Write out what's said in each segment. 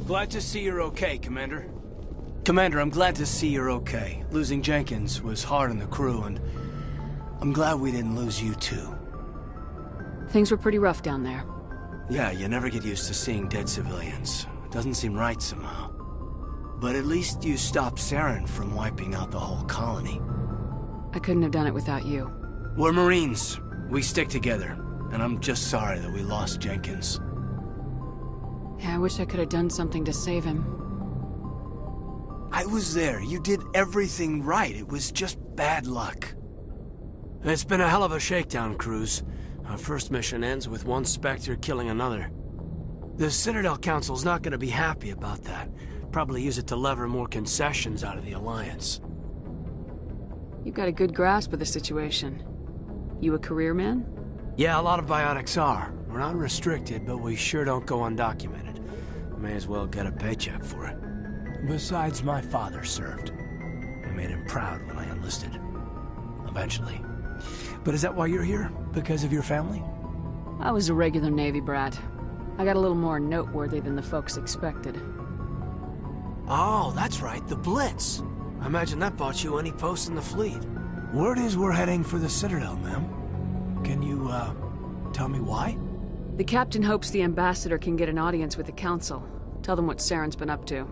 Glad to see you're okay, Commander. Commander, I'm glad to see you're okay. Losing Jenkins was hard on the crew, and I'm glad we didn't lose you too. Things were pretty rough down there. Yeah, you never get used to seeing dead civilians. It doesn't seem right somehow. But at least you stopped Saren from wiping out the whole colony. I couldn't have done it without you. We're Marines. We stick together. And I'm just sorry that we lost Jenkins. Yeah, I wish I could have done something to save him. I was there. You did everything right. It was just bad luck. It's been a hell of a shakedown, Cruz. Our first mission ends with one Spectre killing another. The Citadel Council's not going to be happy about that. Probably use it to lever more concessions out of the Alliance. You've got a good grasp of the situation. You a career man? Yeah, a lot of biotics are. We're not restricted, but we sure don't go undocumented. May as well get a paycheck for it. Besides, my father served. I made him proud when I enlisted. Eventually. But is that why you're here? Because of your family? I was a regular Navy brat. I got a little more noteworthy than the folks expected. Oh, that's right, the Blitz. I imagine that bought you any post in the fleet. Word is we're heading for the Citadel, ma'am. Can you, tell me why? The captain hopes the ambassador can get an audience with the council. Tell them what Saren's been up to.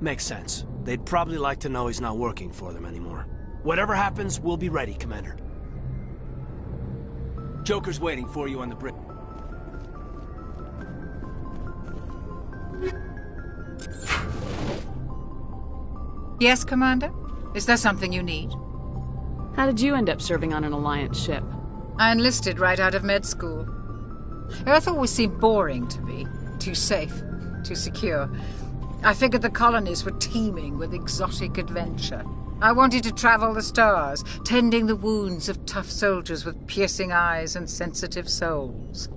Makes sense. They'd probably like to know he's not working for them anymore. Whatever happens, we'll be ready, Commander. Joker's waiting for you on the bridge. Yes, Commander? Is there something you need? How did you end up serving on an Alliance ship? I enlisted right out of med school. Earth always seemed boring to me. Too safe, too secure. I figured the colonies were teeming with exotic adventure. I wanted to travel the stars, tending the wounds of tough soldiers with piercing eyes and sensitive souls.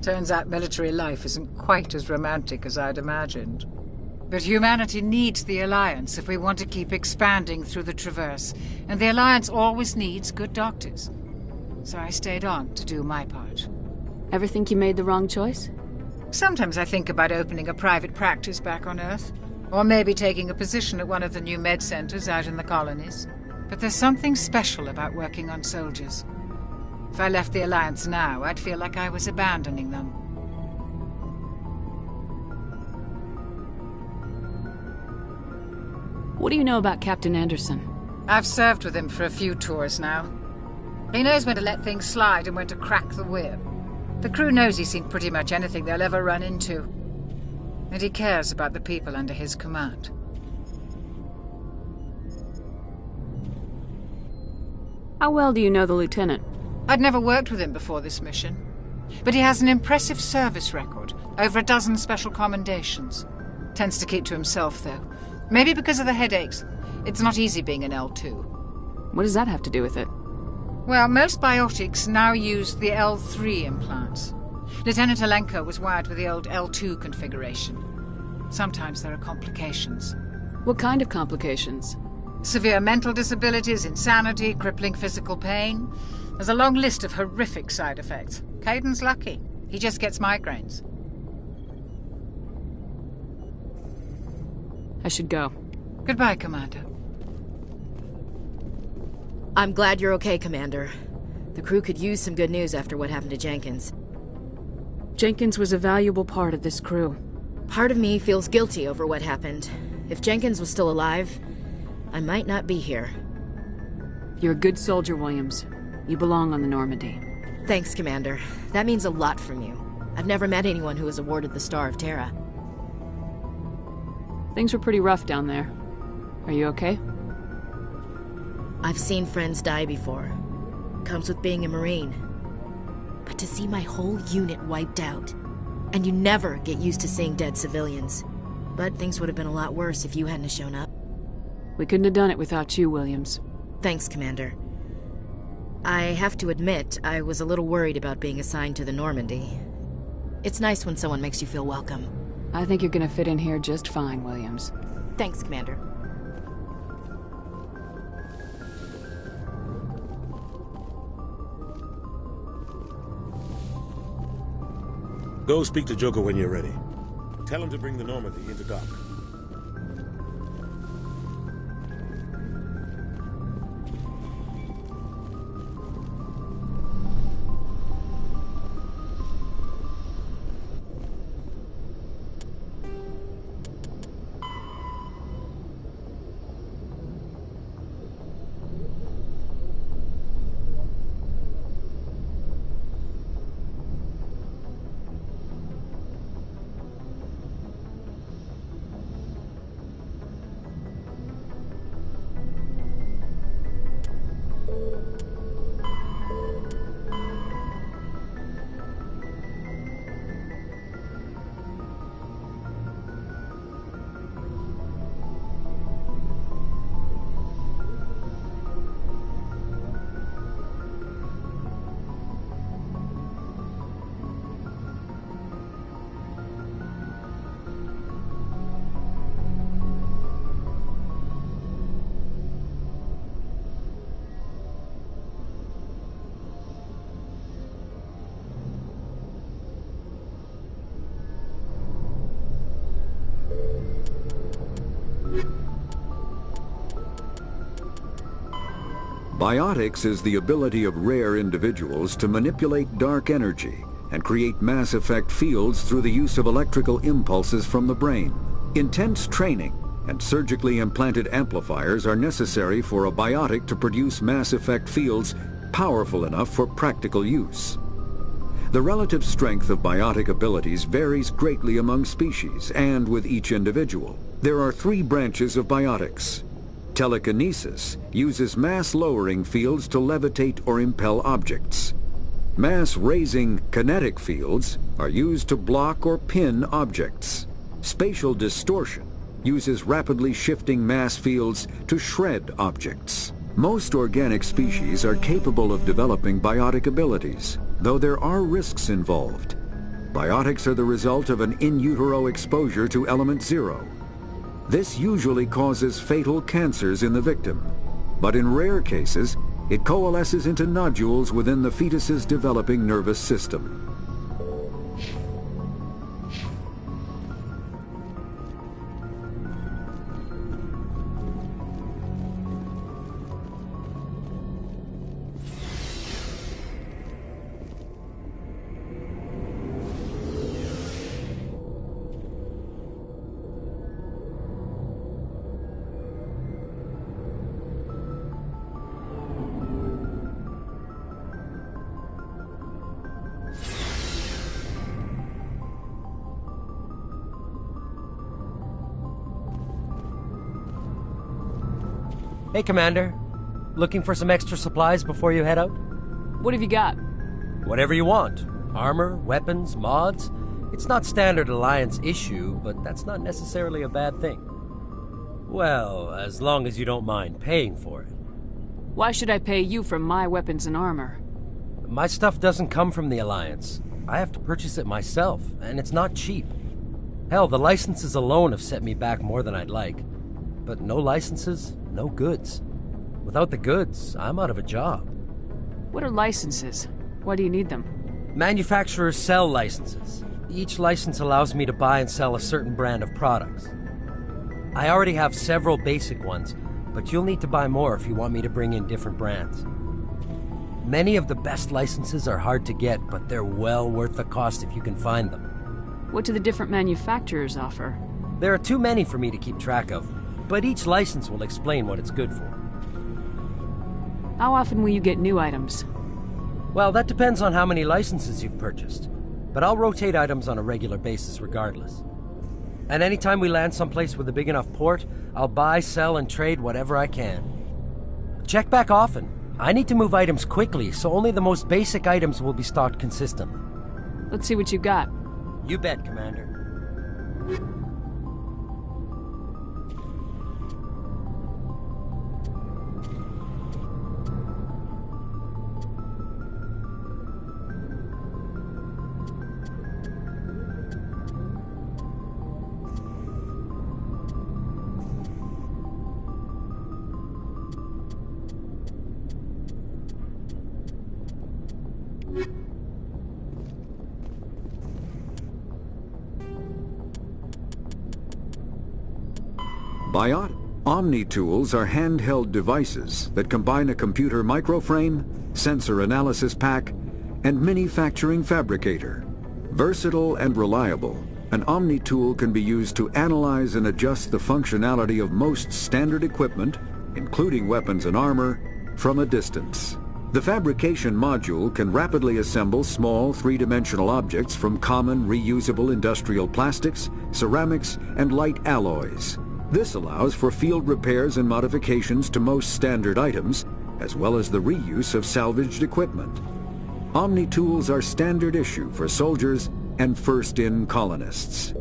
Turns out military life isn't quite as romantic as I'd imagined. But humanity needs the Alliance if we want to keep expanding through the Traverse, and the Alliance always needs good doctors. So I stayed on to do my part. Ever think you made the wrong choice? Sometimes I think about opening a private practice back on Earth. Or maybe taking a position at one of the new med centers out in the colonies. But there's something special about working on soldiers. If I left the Alliance now, I'd feel like I was abandoning them. What do you know about Captain Anderson? I've served with him for a few tours now. He knows when to let things slide and when to crack the whip. The crew knows he's seen pretty much anything they'll ever run into. And he cares about the people under his command. How well do you know the lieutenant? I'd never worked with him before this mission. But he has an impressive service record, over a dozen special commendations. Tends to keep to himself, though. Maybe because of the headaches. It's not easy being an L2. What does that have to do with it? Well, most biotics now use the L3 implants. Lieutenant Alenko was wired with the old L2 configuration. Sometimes there are complications. What kind of complications? Severe mental disabilities, insanity, crippling physical pain. There's a long list of horrific side effects. Caden's lucky. He just gets migraines. I should go. Goodbye, Commander. I'm glad you're okay, Commander. The crew could use some good news after what happened to Jenkins. Jenkins was a valuable part of this crew. Part of me feels guilty over what happened. If Jenkins was still alive, I might not be here. You're a good soldier, Williams. You belong on the Normandy. Thanks, Commander. That means a lot from you. I've never met anyone who was awarded the Star of Terra. Things were pretty rough down there. Are you okay? I've seen friends die before. Comes with being a Marine. But to see my whole unit wiped out, and you never get used to seeing dead civilians. But things would have been a lot worse if you hadn't have shown up. We couldn't have done it without you, Williams. Thanks, Commander. I have to admit, I was a little worried about being assigned to the Normandy. It's nice when someone makes you feel welcome. I think you're gonna fit in here just fine, Williams. Thanks, Commander. Go speak to Joker when you're ready. Tell him to bring the Normandy into dock. Biotics is the ability of rare individuals to manipulate dark energy and create mass effect fields through the use of electrical impulses from the brain. Intense training and surgically implanted amplifiers are necessary for a biotic to produce mass effect fields powerful enough for practical use. The relative strength of biotic abilities varies greatly among species and with each individual. There are 3 branches of biotics. Telekinesis uses mass-lowering fields to levitate or impel objects. Mass-raising kinetic fields are used to block or pin objects. Spatial distortion uses rapidly shifting mass fields to shred objects. Most organic species are capable of developing biotic abilities, though there are risks involved. Biotics are the result of an in utero exposure to element 0. This usually causes fatal cancers in the victim, but in rare cases, it coalesces into nodules within the fetus's developing nervous system. Hey, Commander. Looking for some extra supplies before you head out? What have you got? Whatever you want. Armor, weapons, mods. It's not standard Alliance issue, but that's not necessarily a bad thing. Well, as long as you don't mind paying for it. Why should I pay you for my weapons and armor? My stuff doesn't come from the Alliance. I have to purchase it myself, and it's not cheap. Hell, the licenses alone have set me back more than I'd like. But no licenses, no goods. Without the goods, I'm out of a job. What are licenses? Why do you need them? Manufacturers sell licenses. Each license allows me to buy and sell a certain brand of products. I already have several basic ones, but you'll need to buy more if you want me to bring in different brands. Many of the best licenses are hard to get, but they're well worth the cost if you can find them. What do the different manufacturers offer? There are too many for me to keep track of, but each license will explain what it's good for. How often will you get new items? Well, that depends on how many licenses you've purchased, but I'll rotate items on a regular basis regardless. And anytime we land someplace with a big enough port, I'll buy, sell, and trade whatever I can. Check back often. I need to move items quickly, so only the most basic items will be stocked consistently. Let's see what you got. You bet, Commander. Omni tools are handheld devices that combine a computer microframe, sensor analysis pack, and manufacturing fabricator. Versatile and reliable, an Omni tool can be used to analyze and adjust the functionality of most standard equipment, including weapons and armor, from a distance. The fabrication module can rapidly assemble small three-dimensional objects from common reusable industrial plastics, ceramics, and light alloys. This allows for field repairs and modifications to most standard items, as well as the reuse of salvaged equipment. Omni tools are standard issue for soldiers and first-in colonists.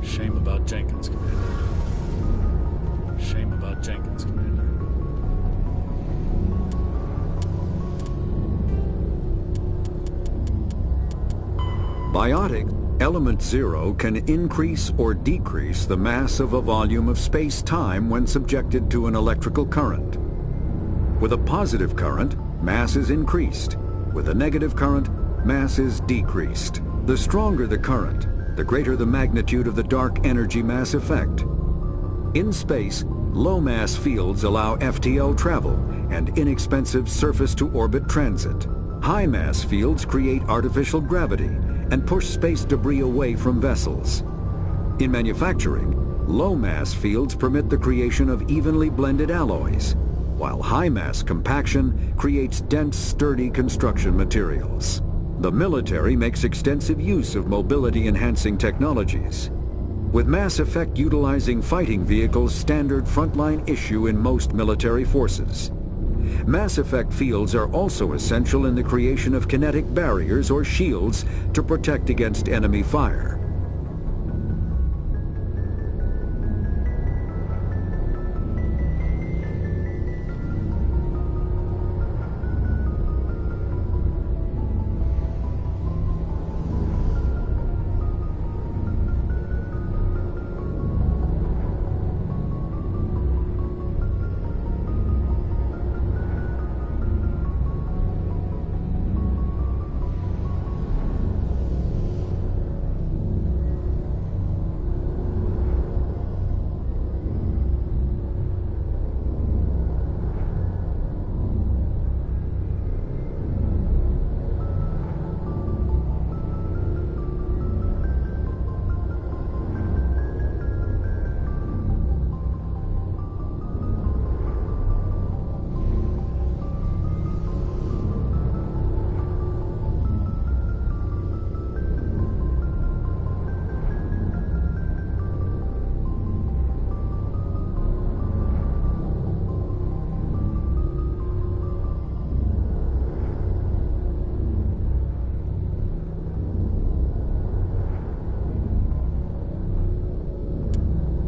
Shame about Jenkins, Commander. Shame about Jenkins, Commander. Biotic Element Zero can increase or decrease the mass of a volume of space-time when subjected to an electrical current. With a positive current, mass is increased. With a negative current, mass is decreased. The stronger the current, the greater the magnitude of the dark energy mass effect. In space, low-mass fields allow FTL travel and inexpensive surface-to-orbit transit. High-mass fields create artificial gravity and push space debris away from vessels. In manufacturing, low-mass fields permit the creation of evenly blended alloys, while high-mass compaction creates dense, sturdy construction materials. The military makes extensive use of mobility-enhancing technologies, with Mass Effect utilizing fighting vehicles standard frontline issue in most military forces. Mass Effect fields are also essential in the creation of kinetic barriers or shields to protect against enemy fire.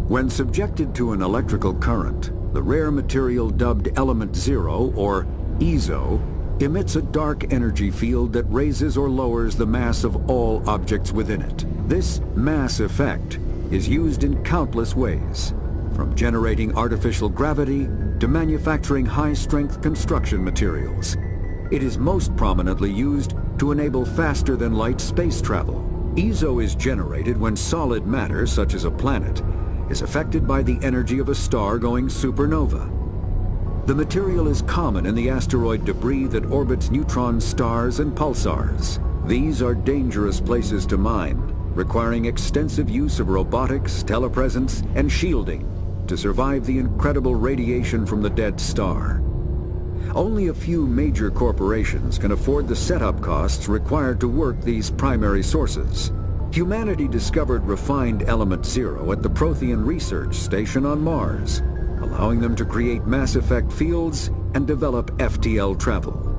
When subjected to an electrical current, the rare material dubbed Element Zero, or EZO, emits a dark energy field that raises or lowers the mass of all objects within it. This mass effect is used in countless ways, from generating artificial gravity to manufacturing high-strength construction materials. It is most prominently used to enable faster-than-light space travel. ESO is generated when solid matter, such as a planet, is affected by the energy of a star going supernova. The material is common in the asteroid debris that orbits neutron stars and pulsars. These are dangerous places to mine, requiring extensive use of robotics, telepresence, and shielding to survive the incredible radiation from the dead star. Only a few major corporations can afford the setup costs required to work these primary sources. Humanity discovered refined element zero at the Prothean Research Station on Mars, allowing them to create mass effect fields and develop FTL travel.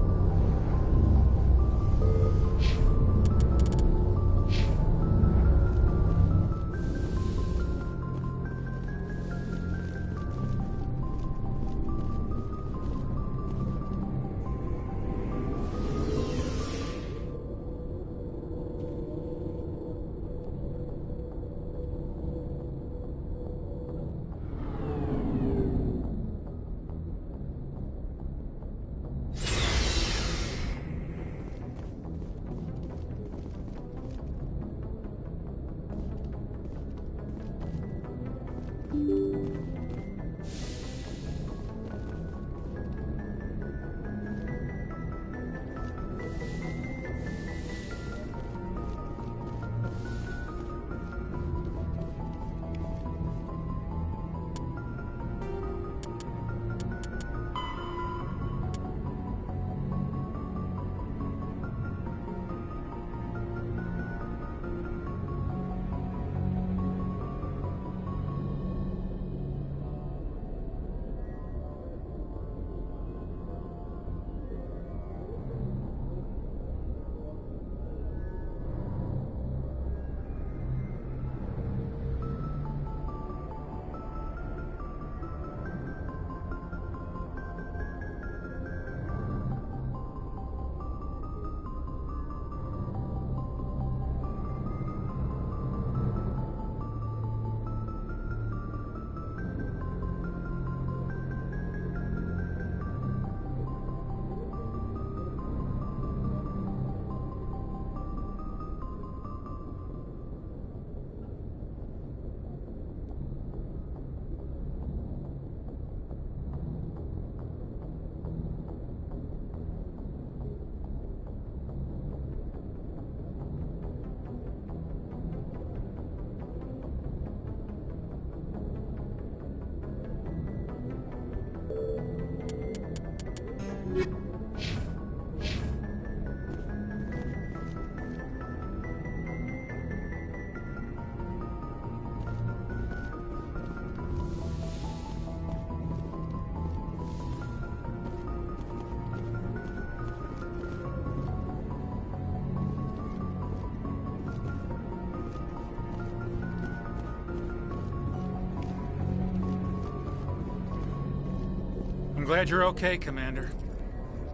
I'm glad you're okay, Commander.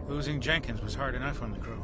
Losing Jenkins was hard enough on the crew.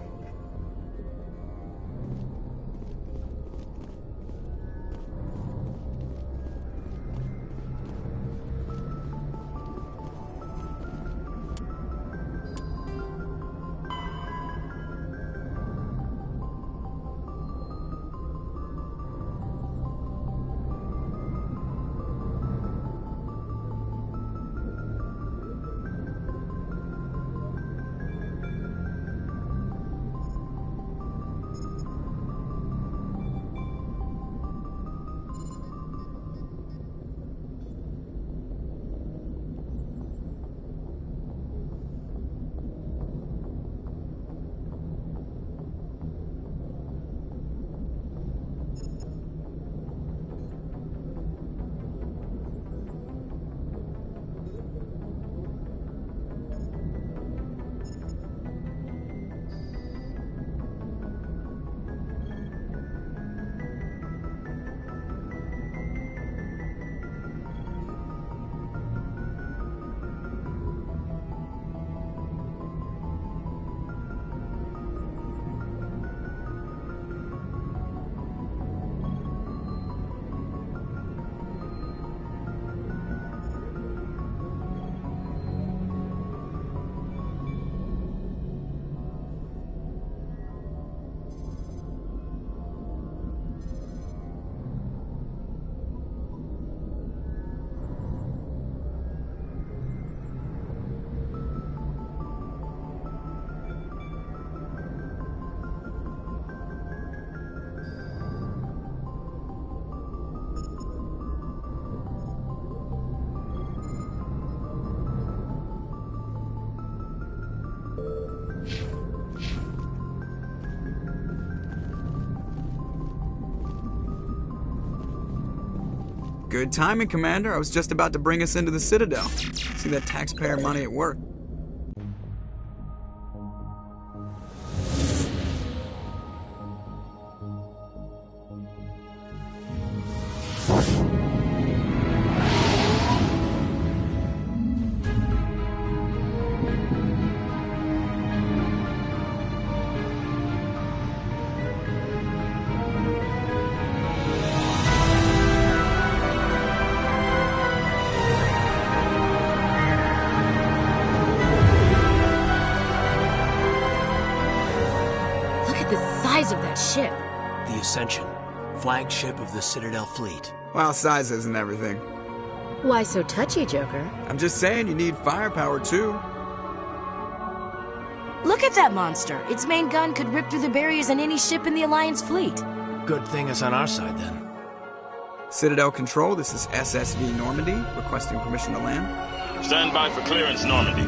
Good timing, Commander. I was just about to bring us into the Citadel. See that taxpayer money at work. Of that ship. The Ascension, flagship of the Citadel fleet. Well, size isn't everything. Why so touchy, Joker? I'm just saying you need firepower, too. Look at that monster. Its main gun could rip through the barriers in any ship in the Alliance fleet. Good thing it's on our side, then. Citadel Control, this is SSV Normandy, requesting permission to land. Stand by for clearance, Normandy.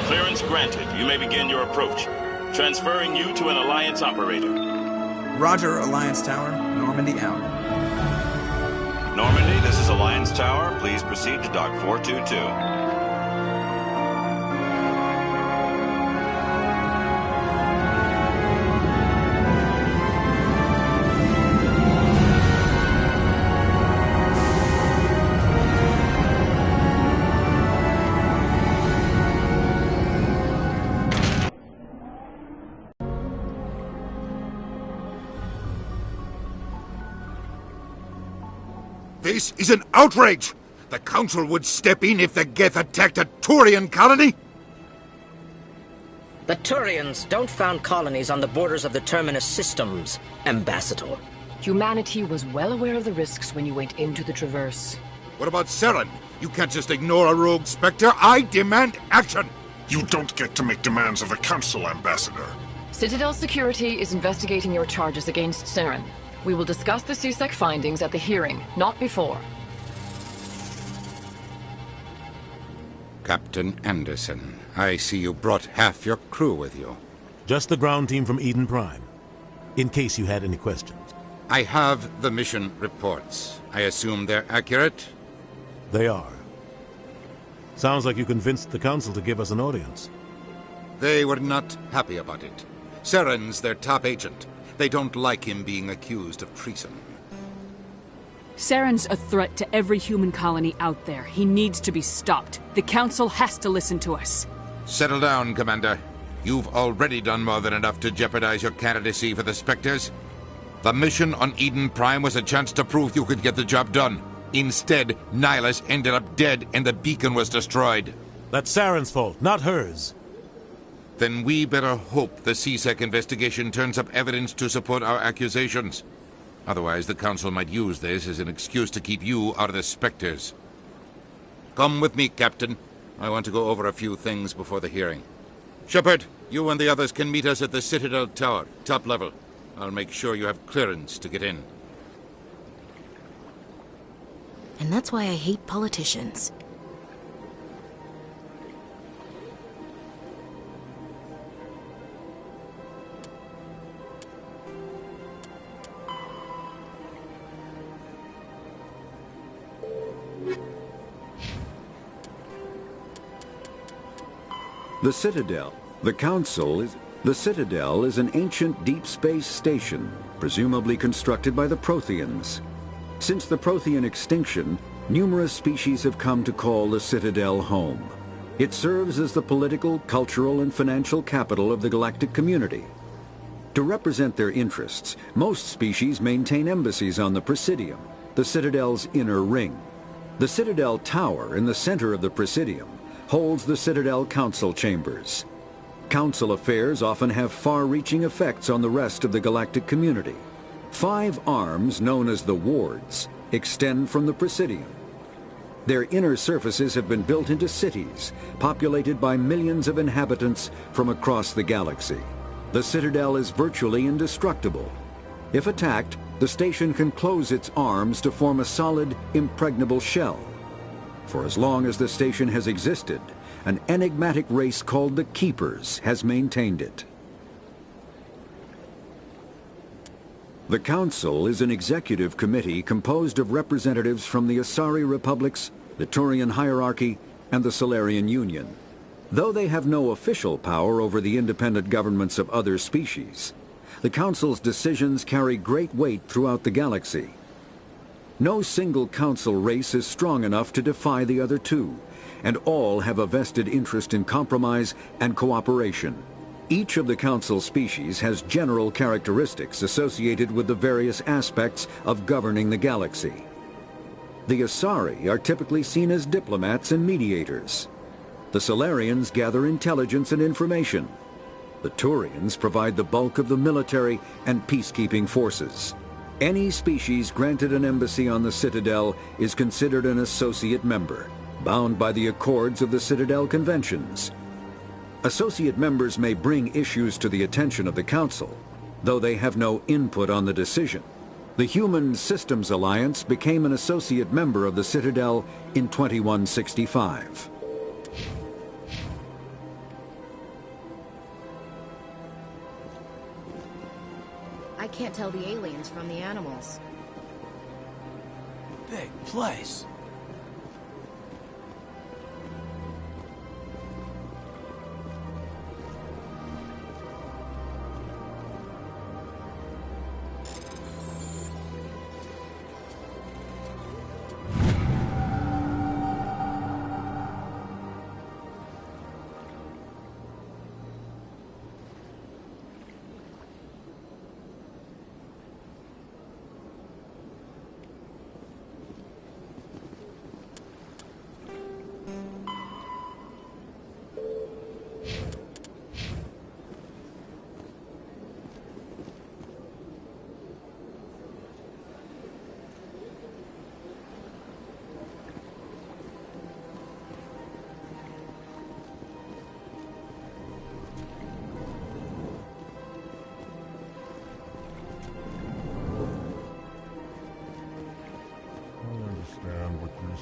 Clearance granted. You may begin your approach. Transferring you to an Alliance operator. Roger, Alliance Tower. Normandy out. Normandy, this is Alliance Tower. Please proceed to Dock 422. This is an outrage! The Council would step in if the Geth attacked a Turian colony? The Turians don't found colonies on the borders of the Terminus systems, Ambassador. Humanity was well aware of the risks when you went into the Traverse. What about Saren? You can't just ignore a rogue Spectre. I demand action! You don't get to make demands of the Council, Ambassador. Citadel Security is investigating your charges against Saren. We will discuss the CSEC findings at the hearing, not before. Captain Anderson, I see you brought half your crew with you. Just the ground team from Eden Prime, in case you had any questions. I have the mission reports. I assume they're accurate? They are. Sounds like you convinced the Council to give us an audience. They were not happy about it. Saren's their top agent. They don't like him being accused of treason. Saren's a threat to every human colony out there. He needs to be stopped. The Council has to listen to us. Settle down, Commander. You've already done more than enough to jeopardize your candidacy for the Spectres. The mission on Eden Prime was a chance to prove you could get the job done. Instead, Nihilus ended up dead and the beacon was destroyed. That's Saren's fault, not hers. Then we better hope the CSEC investigation turns up evidence to support our accusations. Otherwise, the Council might use this as an excuse to keep you out of the Spectres. Come with me, Captain. I want to go over a few things before the hearing. Shepard, you and the others can meet us at the Citadel Tower, top level. I'll make sure you have clearance to get in. And that's why I hate politicians. The Citadel. The Citadel is an ancient deep space station, presumably constructed by the Protheans. Since the Prothean extinction, numerous species have come to call the Citadel home. It serves as the political, cultural, and financial capital of the galactic community. To represent their interests, most species maintain embassies on the Presidium, the Citadel's inner ring. The Citadel Tower in the center of the Presidium holds the Citadel Council chambers. Council affairs often have far-reaching effects on the rest of the galactic community. 5 arms, known as the wards, extend from the Presidium. Their inner surfaces have been built into cities, populated by millions of inhabitants from across the galaxy. The Citadel is virtually indestructible. If attacked, the station can close its arms to form a solid, impregnable shell. For as long as the station has existed, an enigmatic race called the Keepers has maintained it. The Council is an executive committee composed of representatives from the Asari Republics, the Turian Hierarchy, and the Solarian Union. Though they have no official power over the independent governments of other species, the Council's decisions carry great weight throughout the galaxy. No single Council race is strong enough to defy the other two, and all have a vested interest in compromise and cooperation. Each of the Council species has general characteristics associated with the various aspects of governing the galaxy. The Asari are typically seen as diplomats and mediators. The Solarians gather intelligence and information. The Turians provide the bulk of the military and peacekeeping forces. Any species granted an embassy on the Citadel is considered an associate member, bound by the accords of the Citadel Conventions. Associate members may bring issues to the attention of the Council, though they have no input on the decision. The Human Systems Alliance became an associate member of the Citadel in 2165. I can't tell the aliens from the animals. Big place.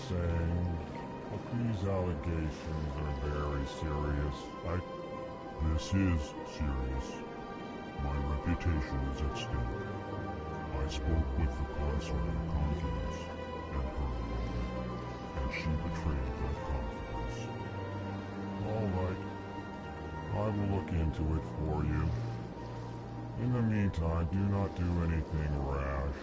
Saying, but these allegations are very serious. This is serious. My reputation is at stake. I spoke with the consort in confidence, and her alone, and she betrayed that confidence. All right. I will look into it for you. In the meantime, do not do anything rash.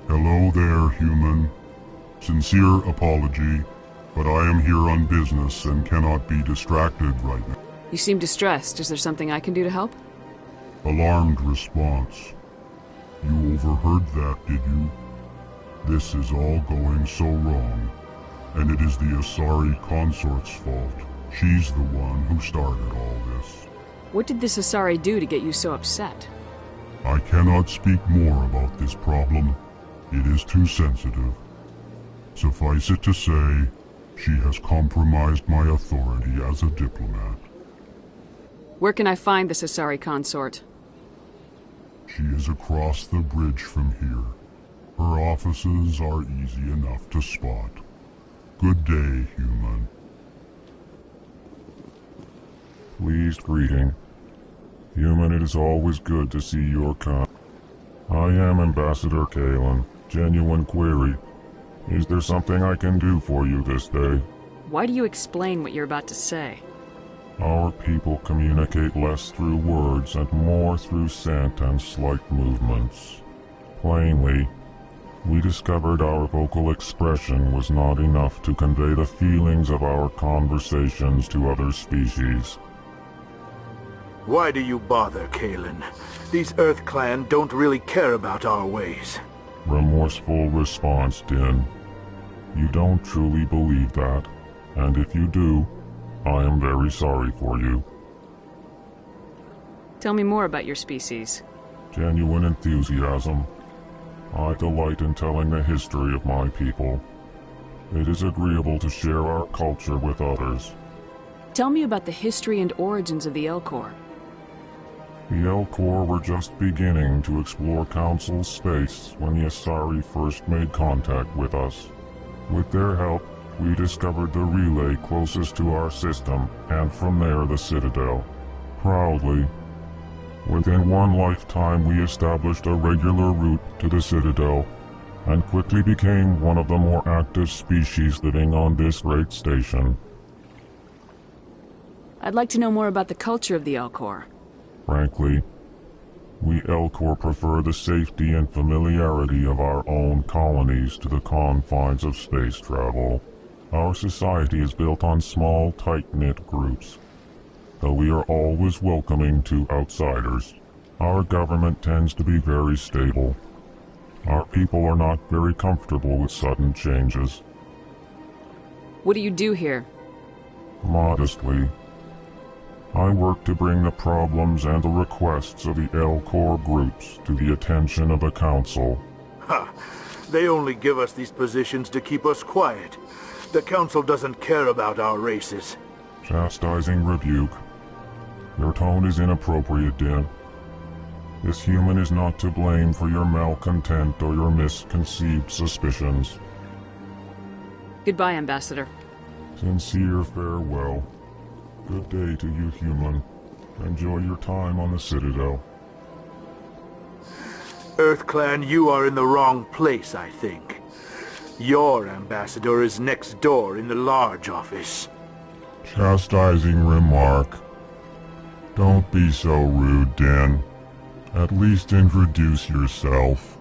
Hello there, human. Sincere apology, but I am here on business and cannot be distracted right now. You seem distressed. Is there something I can do to help? Alarmed response. You overheard that, did you? This is all going so wrong, and it is the Asari consort's fault. She's the one who started all this. What did this Asari do to get you so upset? I cannot speak more about this problem. It is too sensitive. Suffice it to say, she has compromised my authority as a diplomat. Where can I find this Asari consort? She is across the bridge from here. Her offices are easy enough to spot. Good day, human. Pleased greeting. Human, it is always good to see your kind. I am Ambassador Kalen. Genuine query. Is there something I can do for you this day? Why do you explain what you're about to say? Our people communicate less through words and more through scent and slight movements. Plainly, we discovered our vocal expression was not enough to convey the feelings of our conversations to other species. Why do you bother, Kalen? These Earth Clan don't really care about our ways. Remorseful response, Din. You don't truly believe that, and if you do, I am very sorry for you. Tell me more about your species. Genuine enthusiasm. I delight in telling the history of my people. It is agreeable to share our culture with others. Tell me about the history and origins of the Elcor. The Elcor were just beginning to explore Council space when the Asari first made contact with us. With their help, we discovered the relay closest to our system, and from there the Citadel. Proudly, within one lifetime we established a regular route to the Citadel, and quickly became one of the more active species living on this great station. I'd like to know more about the culture of the Elcor. Frankly, we Elcor prefer the safety and familiarity of our own colonies to the confines of space travel. Our society is built on small, tight-knit groups. Though we are always welcoming to outsiders, our government tends to be very stable. Our people are not very comfortable with sudden changes. What do you do here? Modestly, I work to bring the problems and the requests of the Elcor groups to the attention of the Council. Ha! They only give us these positions to keep us quiet. The Council doesn't care about our races. Chastising rebuke. Your tone is inappropriate, Din. This human is not to blame for your malcontent or your misconceived suspicions. Goodbye, Ambassador. Sincere farewell. Good day to you, human. Enjoy your time on the Citadel. EarthClan, you are in the wrong place, I think. Your ambassador is next door in the large office. Chastising remark. Don't be so rude, Din. At least introduce yourself.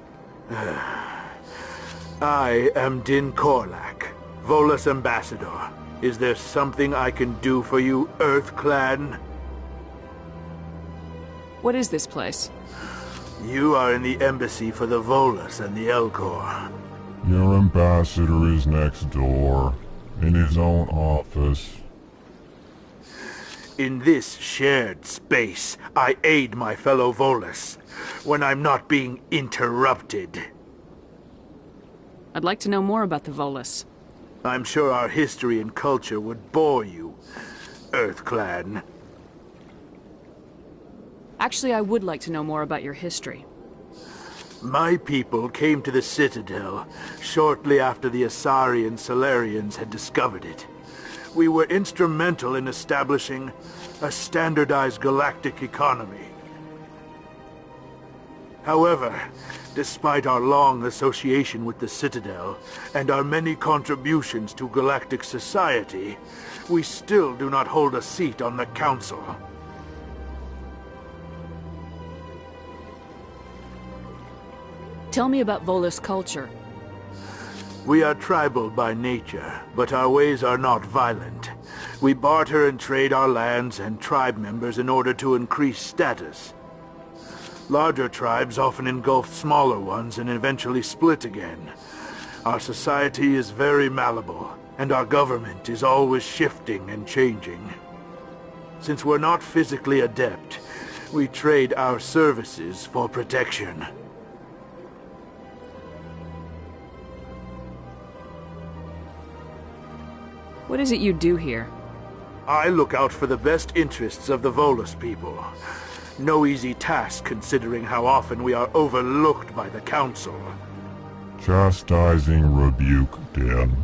I am Din Korlak, Volus Ambassador. Is there something I can do for you, EarthClan? What is this place? You are in the embassy for the Volus and the Elcor. Your ambassador is next door, in his own office. In this shared space, I aid my fellow Volus, when I'm not being interrupted. I'd like to know more about the Volus. I'm sure our history and culture would bore you, EarthClan. Actually, I would like to know more about your history. My people came to the Citadel shortly after the Asari and Solarians had discovered it. We were instrumental in establishing a standardized galactic economy. However, despite our long association with the Citadel and our many contributions to galactic society, we still do not hold a seat on the Council. Tell me about Volus culture. We are tribal by nature, but our ways are not violent. We barter and trade our lands and tribe members in order to increase status. Larger tribes often engulf smaller ones and eventually split again. Our society is very malleable, and our government is always shifting and changing. Since we're not physically adept, we trade our services for protection. What is it you do here? I look out for the best interests of the Volus people. No easy task considering how often we are overlooked by the Council. Chastising rebuke, Din.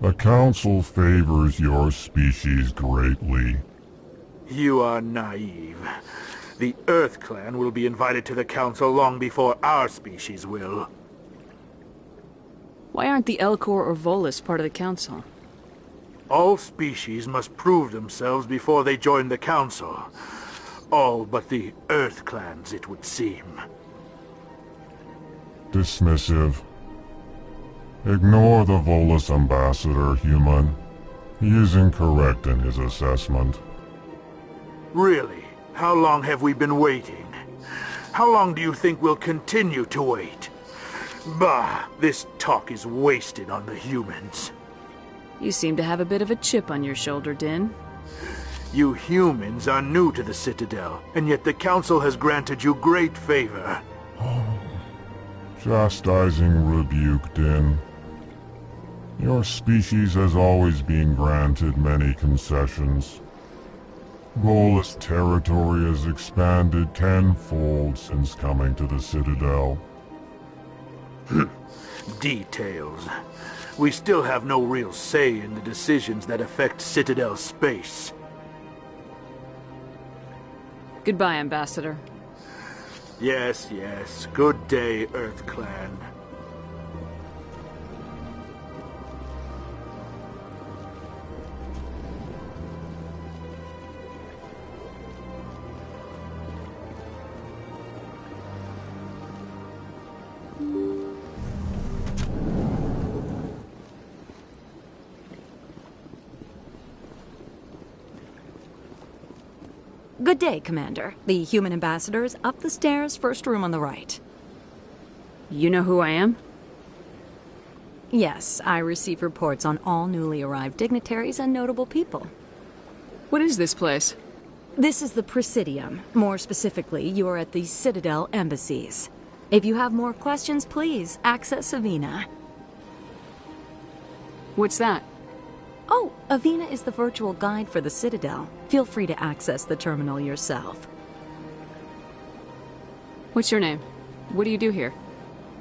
The Council favors your species greatly. You are naive. The EarthClan will be invited to the Council long before our species will. Why aren't the Elcor or Volus part of the Council? All species must prove themselves before they join the Council. All but the EarthClans, it would seem. Dismissive. Ignore the Volus ambassador, human. He is incorrect in his assessment. Really? How long have we been waiting? How long do you think we'll continue to wait? Bah, this talk is wasted on the humans. You seem to have a bit of a chip on your shoulder, Din. You humans are new to the Citadel, and yet the Council has granted you great favor. Chastising rebuke, Din. Your species has always been granted many concessions. Volus territory has expanded tenfold since coming to the Citadel. Details. we still have no real say in the decisions that affect Citadel space. Goodbye, Ambassador. Yes, yes. Good day, Earth Clan. Good day, Commander. The human ambassador is up the stairs, first room on the right. You know who I am? Yes, I receive reports on all newly arrived dignitaries and notable people. What is this place? This is the Presidium. More specifically, you are at the Citadel embassies. If you have more questions, please access Avina. What's that? Oh, Avina is the virtual guide for the Citadel. Feel free to access the terminal yourself. What's your name? What do you do here?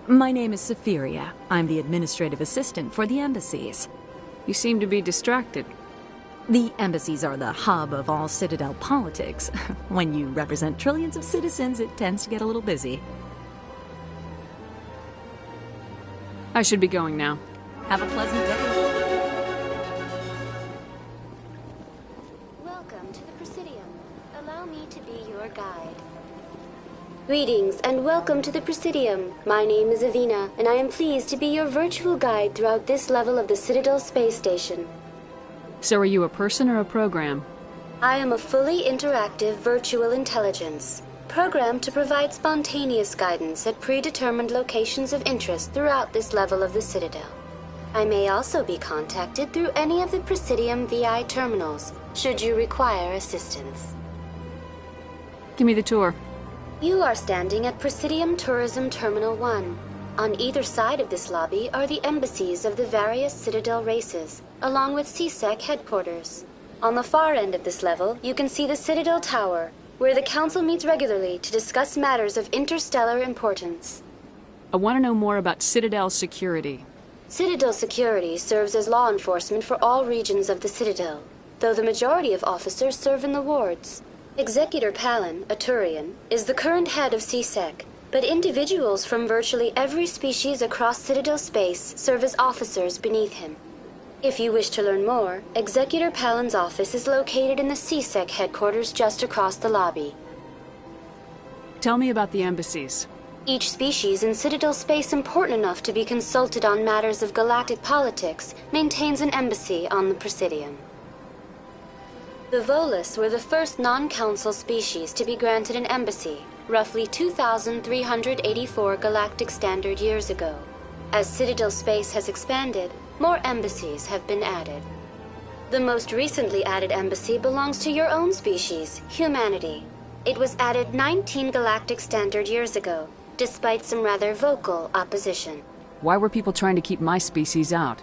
My name is Safiria. I'm the administrative assistant for the embassies. You seem to be distracted. The embassies are the hub of all Citadel politics. When you represent trillions of citizens, it tends to get a little busy. I should be going now. Have a pleasant day. Greetings and welcome to the Presidium. My name is Avina, and I am pleased to be your virtual guide throughout this level of the Citadel space station. So are you a person or a program? I am a fully interactive virtual intelligence, programmed to provide spontaneous guidance at predetermined locations of interest throughout this level of the Citadel. I may also be contacted through any of the Presidium VI terminals, should you require assistance. Give me the tour. You are standing at Presidium Tourism Terminal 1. On either side of this lobby are the embassies of the various Citadel races, along with CSEC headquarters. On the far end of this level, you can see the Citadel Tower, where the Council meets regularly to discuss matters of interstellar importance. I want to know more about Citadel security. Citadel security serves as law enforcement for all regions of the Citadel, though the majority of officers serve in the wards. Executor Palin, a Turian, is the current head of CSEC, but individuals from virtually every species across Citadel space serve as officers beneath him. If you wish to learn more, Executor Palin's office is located in the CSEC headquarters just across the lobby. Tell me about the embassies. Each species in Citadel space important enough to be consulted on matters of galactic politics maintains an embassy on the Presidium. The Volus were the first non-council species to be granted an embassy, roughly 2,384 galactic standard years ago. As Citadel space has expanded, more embassies have been added. The most recently added embassy belongs to your own species, humanity. It was added 19 galactic standard years ago, despite some rather vocal opposition. Why were people trying to keep my species out?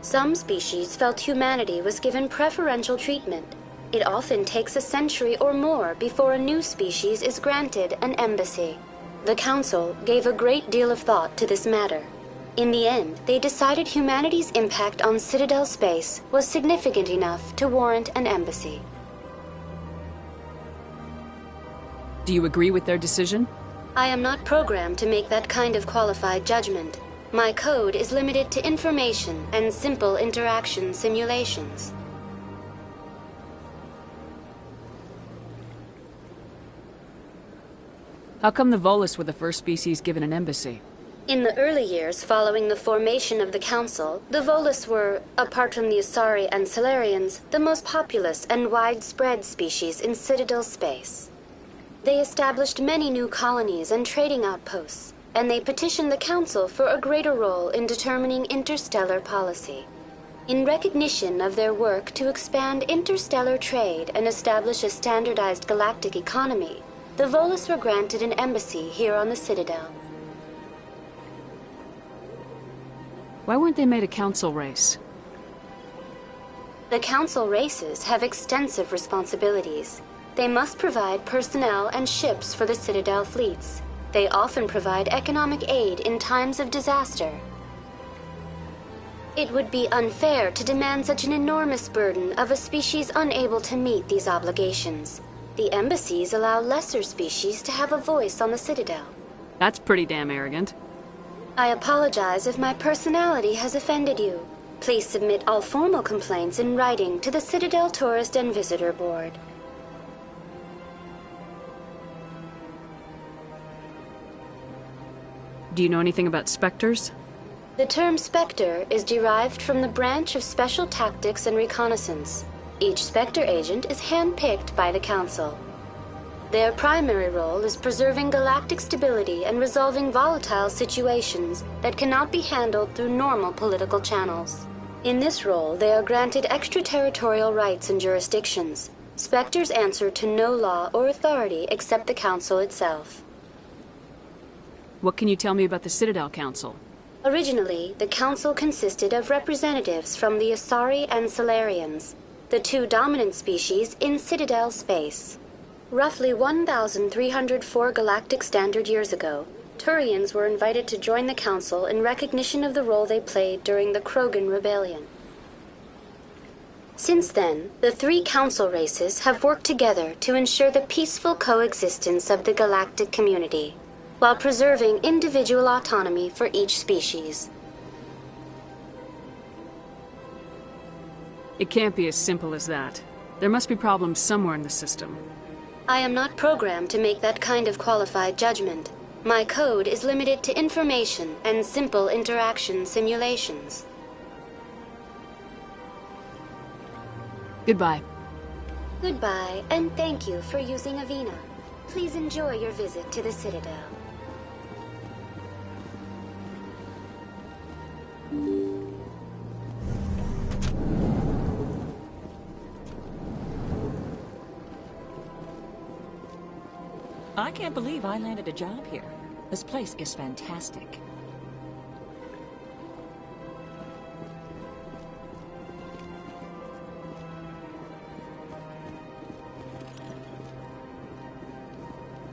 Some species felt humanity was given preferential treatment. It often takes a century or more before a new species is granted an embassy. The Council gave a great deal of thought to this matter. In the end, they decided humanity's impact on Citadel space was significant enough to warrant an embassy. Do you agree with their decision? I am not programmed to make that kind of qualified judgment. My code is limited to information and simple interaction simulations. How come the Volus were the first species given an embassy? In the early years following the formation of the Council, the Volus were, apart from the Asari and Solarians, the most populous and widespread species in Citadel space. They established many new colonies and trading outposts, and they petitioned the Council for a greater role in determining interstellar policy. In recognition of their work to expand interstellar trade and establish a standardized galactic economy, the Volus were granted an embassy here on the Citadel. Why weren't they made a council race? The council races have extensive responsibilities. They must provide personnel and ships for the Citadel fleets. They often provide economic aid in times of disaster. It would be unfair to demand such an enormous burden of a species unable to meet these obligations. The embassies allow lesser species to have a voice on the Citadel. That's pretty damn arrogant. I apologize if my personality has offended you. Please submit all formal complaints in writing to the Citadel Tourist and Visitor Board. Do you know anything about specters? The term Spectre is derived from the branch of Special Tactics and Reconnaissance. Each Spectre agent is handpicked by the Council. Their primary role is preserving galactic stability and resolving volatile situations that cannot be handled through normal political channels. In this role, they are granted extraterritorial rights and jurisdictions. Spectres answer to no law or authority except the Council itself. What can you tell me about the Citadel Council? Originally, the Council consisted of representatives from the Asari and Solarians, the two dominant species in Citadel space. Roughly 1,304 galactic standard years ago, Turians were invited to join the Council in recognition of the role they played during the Krogan Rebellion. Since then, the three Council races have worked together to ensure the peaceful coexistence of the galactic community, while preserving individual autonomy for each species. It can't be as simple as that. There must be problems somewhere in the system. I am not programmed to make that kind of qualified judgment. My code is limited to information and simple interaction simulations. Goodbye. Goodbye, and thank you for using Avina. Please enjoy your visit to the Citadel. I can't believe I landed a job here. This place is fantastic.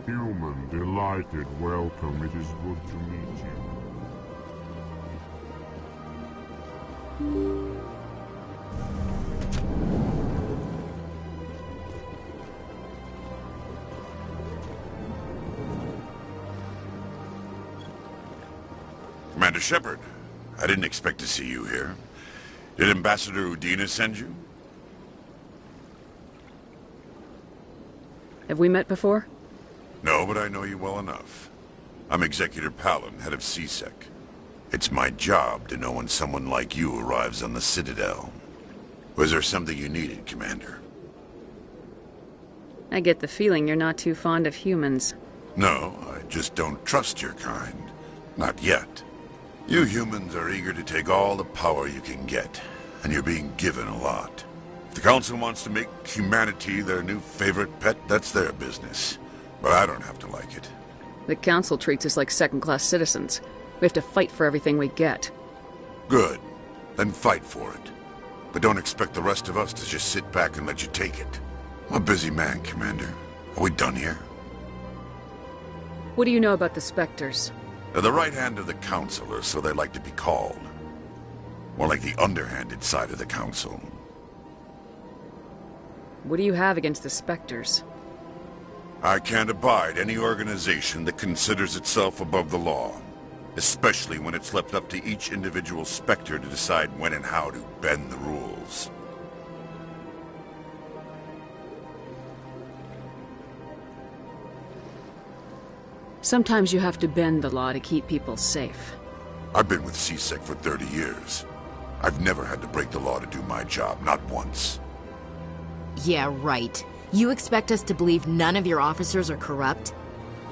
Human, delighted, welcome. It is good to meet you. Commander Shepard, I didn't expect to see you here. Did Ambassador Udina send you? Have we met before? No, but I know you well enough. I'm Executor Palin, head of CSEC. It's my job to know when someone like you arrives on the Citadel. Was there something you needed, Commander? I get the feeling you're not too fond of humans. No, I just don't trust your kind. Not yet. You humans are eager to take all the power you can get, and you're being given a lot. If the Council wants to make humanity their new favorite pet, that's their business. But I don't have to like it. The Council treats us like second-class citizens. We have to fight for everything we get. Good. Then fight for it. But don't expect the rest of us to just sit back and let you take it. I'm a busy man, Commander. Are we done here? What do you know about the Spectres? They're the right hand of the Council, or so they like to be called. More like the underhanded side of the Council. What do you have against the Spectres? I can't abide any organization that considers itself above the law. Especially when it's left up to each individual Spectre to decide when and how to bend the rules. Sometimes you have to bend the law to keep people safe. I've been with CSEC for 30 years. I've never had to break the law to do my job, not once. Yeah, right. You expect us to believe none of your officers are corrupt?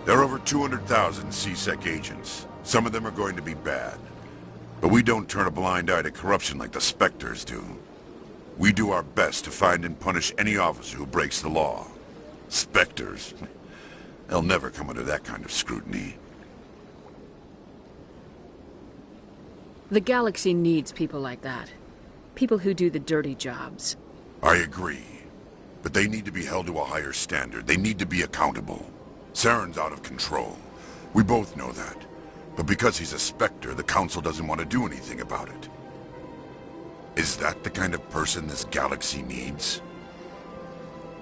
There are over 200,000 CSEC agents. Some of them are going to be bad. But we don't turn a blind eye to corruption like the Spectres do. We do our best to find and punish any officer who breaks the law. Spectres? They'll never come under that kind of scrutiny. The galaxy needs people like that. People who do the dirty jobs. I agree. But they need to be held to a higher standard. They need to be accountable. Saren's out of control. We both know that. But because he's a Spectre, the Council doesn't want to do anything about it. Is that the kind of person this galaxy needs?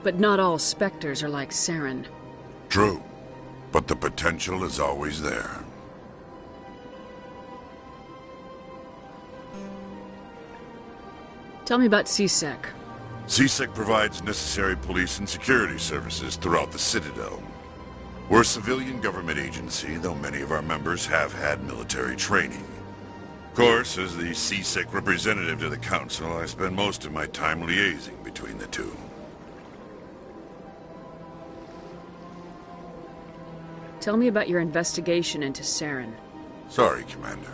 But not all Spectres are like Saren. True, but the potential is always there. Tell me about CSEC. CSEC provides necessary police and security services throughout the Citadel. We're a civilian government agency, though many of our members have had military training. Of course, as the CSEC representative to the Council, I spend most of my time liaising between the two. Tell me about your investigation into Saren. Sorry, Commander.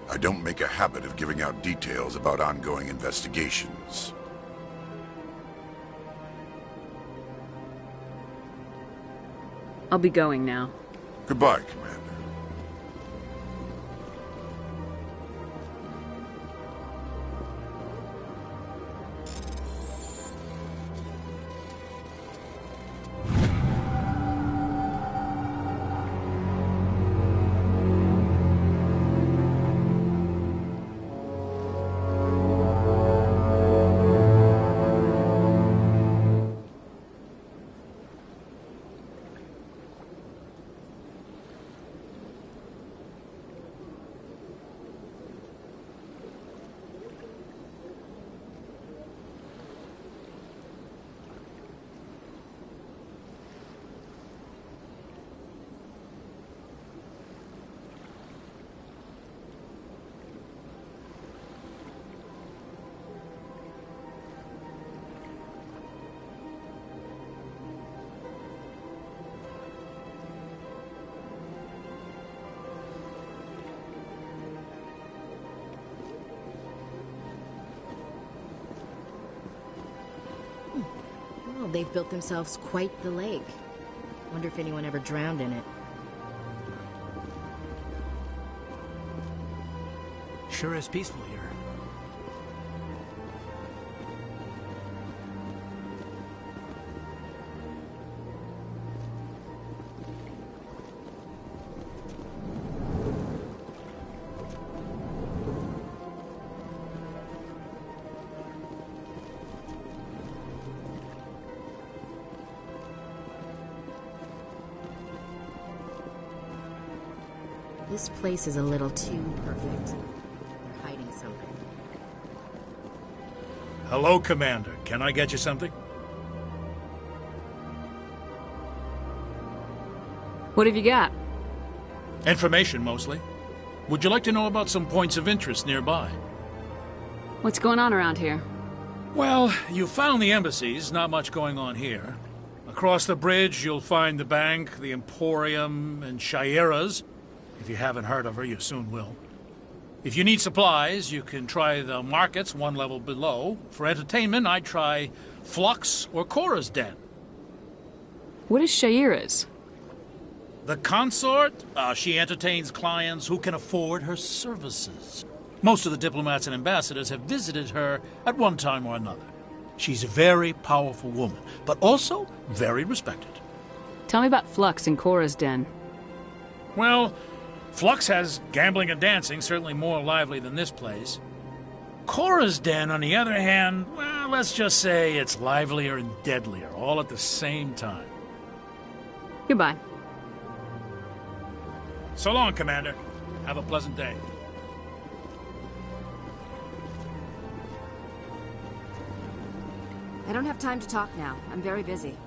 I don't make a habit of giving out details about ongoing investigations. I'll be going now. Goodbye, Commander. Well, they've built themselves quite the lake. Wonder if anyone ever drowned in it. Sure is peaceful here. This place is a little too perfect. They're hiding something. Hello, Commander. Can I get you something? What have you got? Information, mostly. Would you like to know about some points of interest nearby? What's going on around here? Well, you found the embassies. Not much going on here. Across the bridge, you'll find the bank, the Emporium, and Shayera's. If you haven't heard of her, you soon will. If you need supplies, you can try the markets one level below. For entertainment, I'd try Flux or Cora's Den. What is Shayera's? The consort? She entertains clients who can afford her services. Most of the diplomats and ambassadors have visited her at one time or another. She's a very powerful woman, but also very respected. Tell me about Flux and Cora's Den. Well, Flux has gambling and dancing, certainly more lively than this place. Cora's Den, on the other hand, well, let's just say it's livelier and deadlier, all at the same time. Goodbye. So long, Commander. Have a pleasant day. I don't have time to talk now. I'm very busy.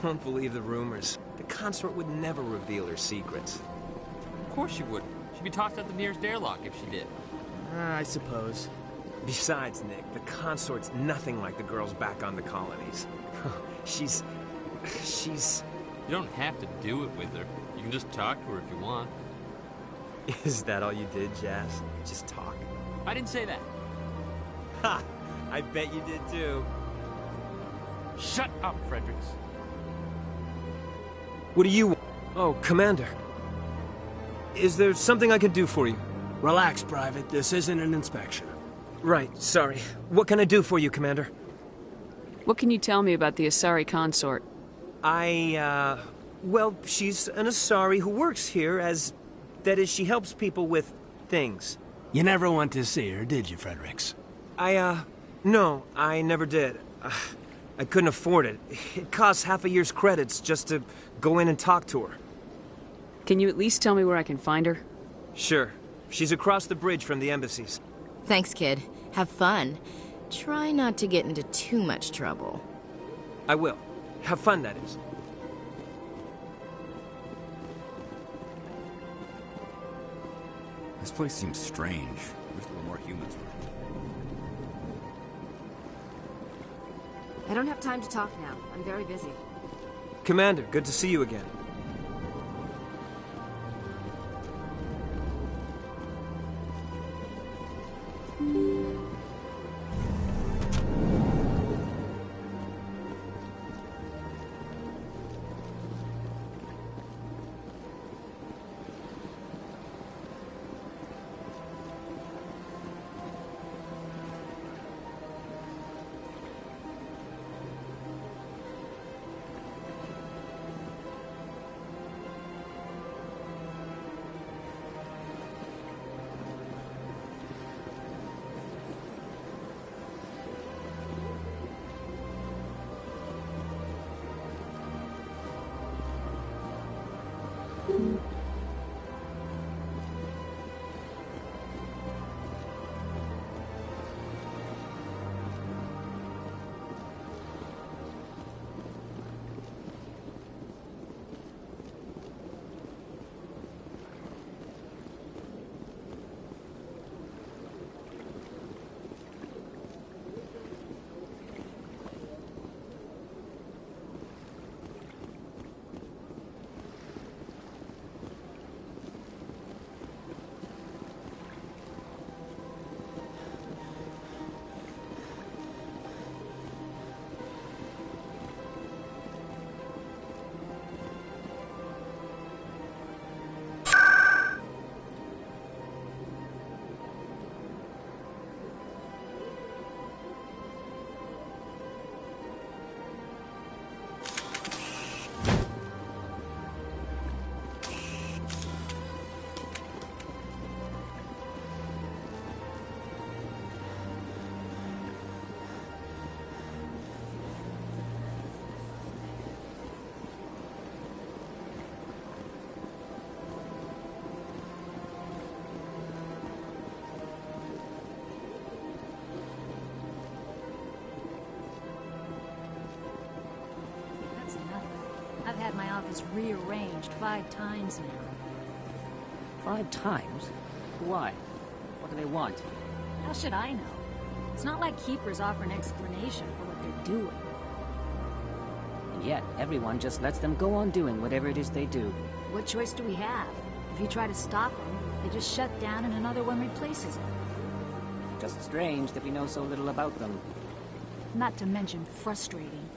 Don't believe the rumors. The consort would never reveal her secrets. Of course she wouldn't. She'd be tossed out the nearest airlock if she did. I suppose. Besides, Nick, the consort's nothing like the girls back on the colonies. She's... You don't have to do it with her. You can just talk to her if you want. Is that all you did, Jazz? Just talk? I didn't say that. Ha! I bet you did too. Shut up, Fredericks. What do you want? Oh, Commander. Is there something I can do for you? Relax, Private. This isn't an inspection. Right, sorry. What can I do for you, Commander? What can you tell me about the Asari consort? Well, she's an Asari who works here as That is, she helps people with things. You never went to see her, did you, Fredericks? No, I never did. I couldn't afford it. It costs half a year's credits just to go in and talk to her. Can you at least tell me where I can find her? Sure. She's across the bridge from the embassies. Thanks, kid. Have fun. Try not to get into too much trouble. I will. Have fun, that is. This place seems strange. Wish there were more humans around. I don't have time to talk now. I'm very busy. Commander, good to see you again. I've had my office rearranged 5 times now. 5 times? Why? What do they want? How should I know? It's not like keepers offer an explanation for what they're doing. And yet, everyone just lets them go on doing whatever it is they do. What choice do we have? If you try to stop them, they just shut down and another one replaces it. Just strange that we know so little about them. Not to mention frustrating.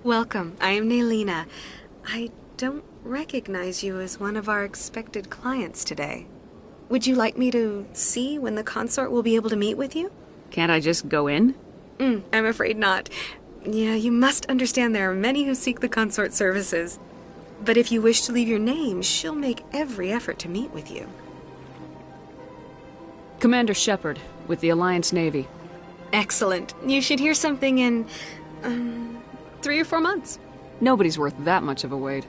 Welcome. I am Naylina. I don't recognize you as one of our expected clients today. Would you like me to see when the consort will be able to meet with you? Can't I just go in? I'm afraid not. Yeah, you must understand there are many who seek the consort services. But if you wish to leave your name, she'll make every effort to meet with you. Commander Shepard, with the Alliance Navy. Excellent. You should hear something in, 3 or 4 months. Nobody's worth that much of a wait.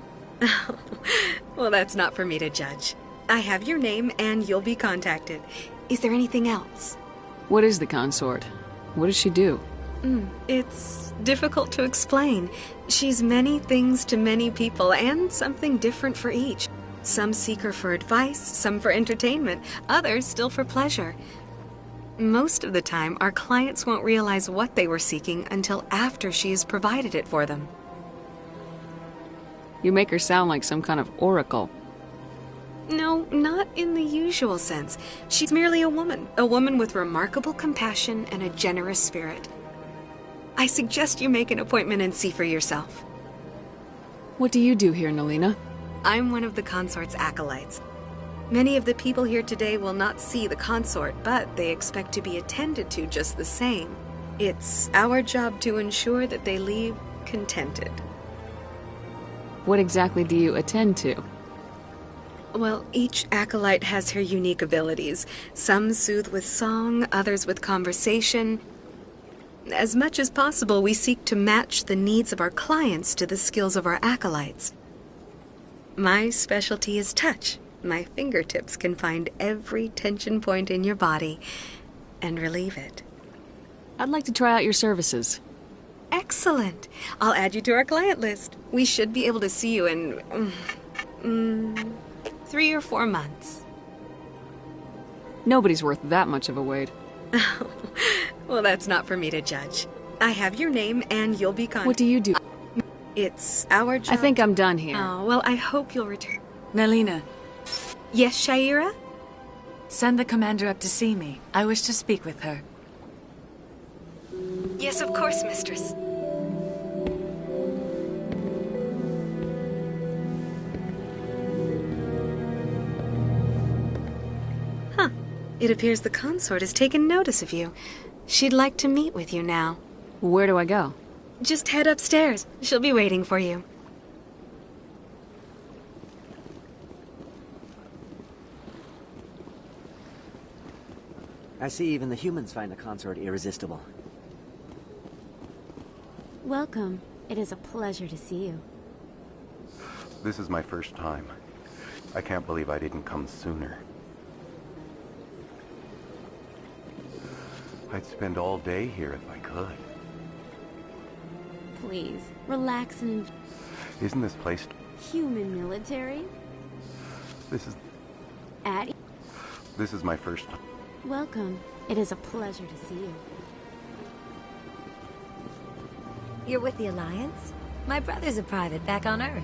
Well, that's not for me to judge. I have your name and you'll be contacted. Is there anything else? What is the consort? What does she do? It's difficult to explain. She's many things to many people and something different for each. Some seek her for advice, some for entertainment, others still for pleasure. Most of the time, our clients won't realize what they were seeking until after she has provided it for them. You make her sound like some kind of oracle. No, not in the usual sense. She's merely a woman with remarkable compassion and a generous spirit. I suggest you make an appointment and see for yourself. What do you do here, Naylina? I'm one of the consort's acolytes. Many of the people here today will not see the consort, but they expect to be attended to just the same. It's our job to ensure that they leave contented. What exactly do you attend to? Well, each acolyte has her unique abilities. Some soothe with song, others with conversation. As much as possible, we seek to match the needs of our clients to the skills of our acolytes. My specialty is touch. My fingertips can find every tension point in your body and relieve it. I'd like to try out your services. Excellent. I'll add you to our client list. We should be able to see you in 3 or 4 months. Nobody's worth that much of a wait. Well, that's not for me to judge. I have your name and you'll be What do you do? It's our job. I think I'm done here. Oh, well, I hope you'll return. Nelina. Yes, Shaira? Send the commander up to see me. I wish to speak with her. Yes, of course, mistress. Huh. It appears the consort has taken notice of you. She'd like to meet with you now. Where do I go? Just head upstairs. She'll be waiting for you. I see even the humans find the consort irresistible. Welcome. It is a pleasure to see you. This is my first time. I can't believe I didn't come sooner. I'd spend all day here if I could. Please, relax and enjoy. Isn't this place... Human military? This is my first time. Welcome. It is a pleasure to see you. You're with the Alliance? My brother's a private back on Earth.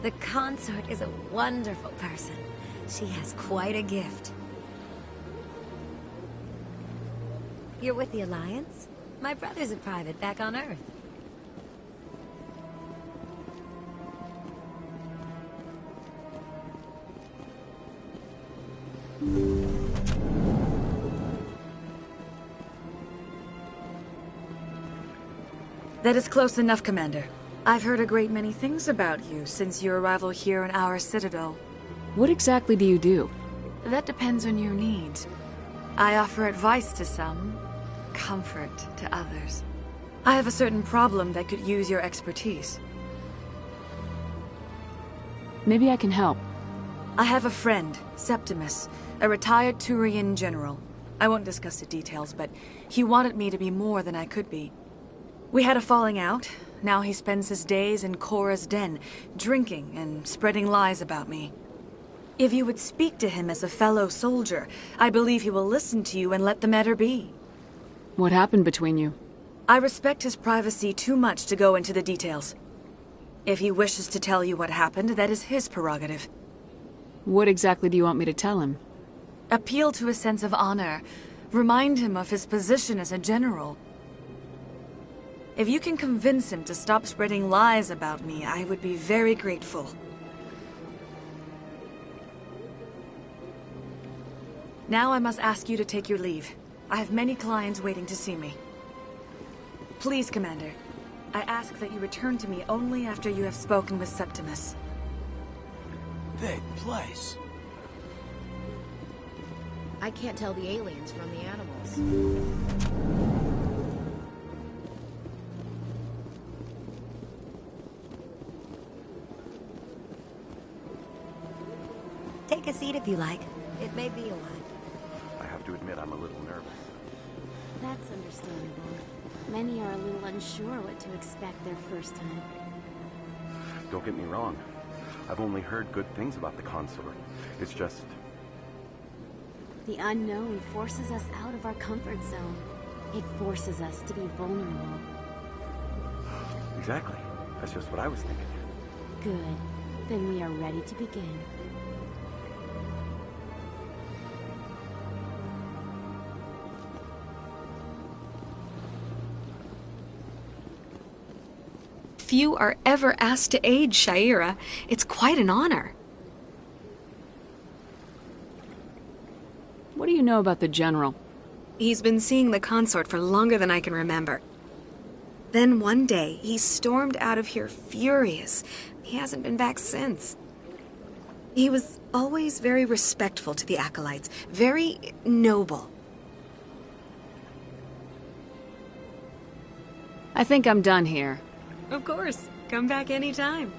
The consort is a wonderful person. She has quite a gift. You're with the Alliance? My brother's a private back on Earth. That is close enough, Commander. I've heard a great many things about you since your arrival here in our citadel. What exactly do you do? That depends on your needs. I offer advice to some, comfort to others. I have a certain problem that could use your expertise. Maybe I can help. I have a friend, Septimus, a retired Turian general. I won't discuss the details, but he wanted me to be more than I could be. We had a falling out. Now he spends his days in Korra's den, drinking and spreading lies about me. If you would speak to him as a fellow soldier, I believe he will listen to you and let the matter be. What happened between you? I respect his privacy too much to go into the details. If he wishes to tell you what happened, that is his prerogative. What exactly do you want me to tell him? Appeal to his sense of honor. Remind him of his position as a general. If you can convince him to stop spreading lies about me, I would be very grateful. Now I must ask you to take your leave. I have many clients waiting to see me. Please, Commander. I ask that you return to me only after you have spoken with Septimus. Big place. I can't tell the aliens from the animals. Take a seat if you like. It may be a while. I have to admit I'm a little nervous. That's understandable. Many are a little unsure what to expect their first time. Don't get me wrong. I've only heard good things about the consort. It's just... The unknown forces us out of our comfort zone. It forces us to be vulnerable. Exactly. That's just what I was thinking. Good. Then we are ready to begin. Few are ever asked to aid Shaira. It's quite an honor. What do you know about the General? He's been seeing the consort for longer than I can remember. Then one day, he stormed out of here furious. He hasn't been back since. He was always very respectful to the acolytes, very noble. I think I'm done here. Of course. Come back anytime.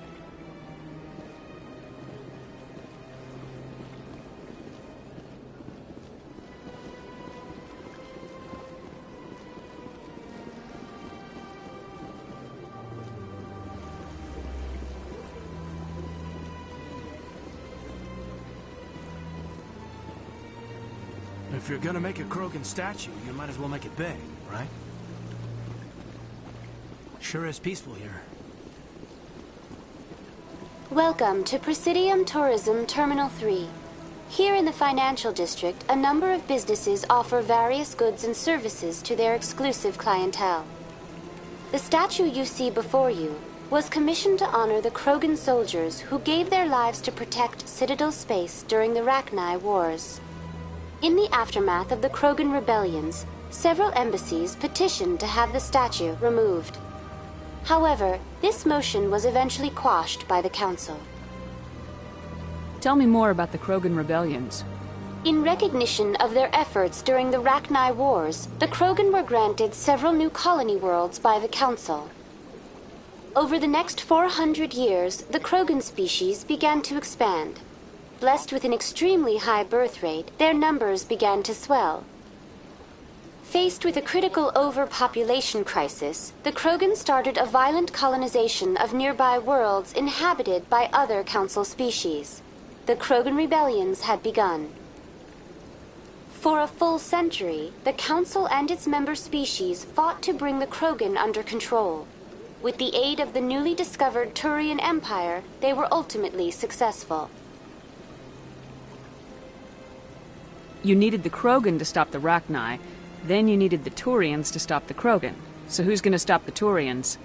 If you're gonna make a Krogan statue, you might as well make it big, right? Sure is peaceful here. Welcome to Presidium Tourism Terminal 3. Here in the financial district, a number of businesses offer various goods and services to their exclusive clientele. The statue you see before you was commissioned to honor the Krogan soldiers who gave their lives to protect Citadel space during the Rachni Wars. In the aftermath of the Krogan rebellions, several embassies petitioned to have the statue removed. However, this motion was eventually quashed by the Council. Tell me more about the Krogan rebellions. In recognition of their efforts during the Rachni Wars, the Krogan were granted several new colony worlds by the Council. Over the next 400 years, the Krogan species began to expand. Blessed with an extremely high birth rate, their numbers began to swell. Faced with a critical overpopulation crisis, the Krogan started a violent colonization of nearby worlds inhabited by other Council species. The Krogan rebellions had begun. For a full century, the Council and its member species fought to bring the Krogan under control. With the aid of the newly discovered Turian Empire, they were ultimately successful. You needed the Krogan to stop the Rachni, then you needed the Turians to stop the Krogan. So who's gonna stop the Turians?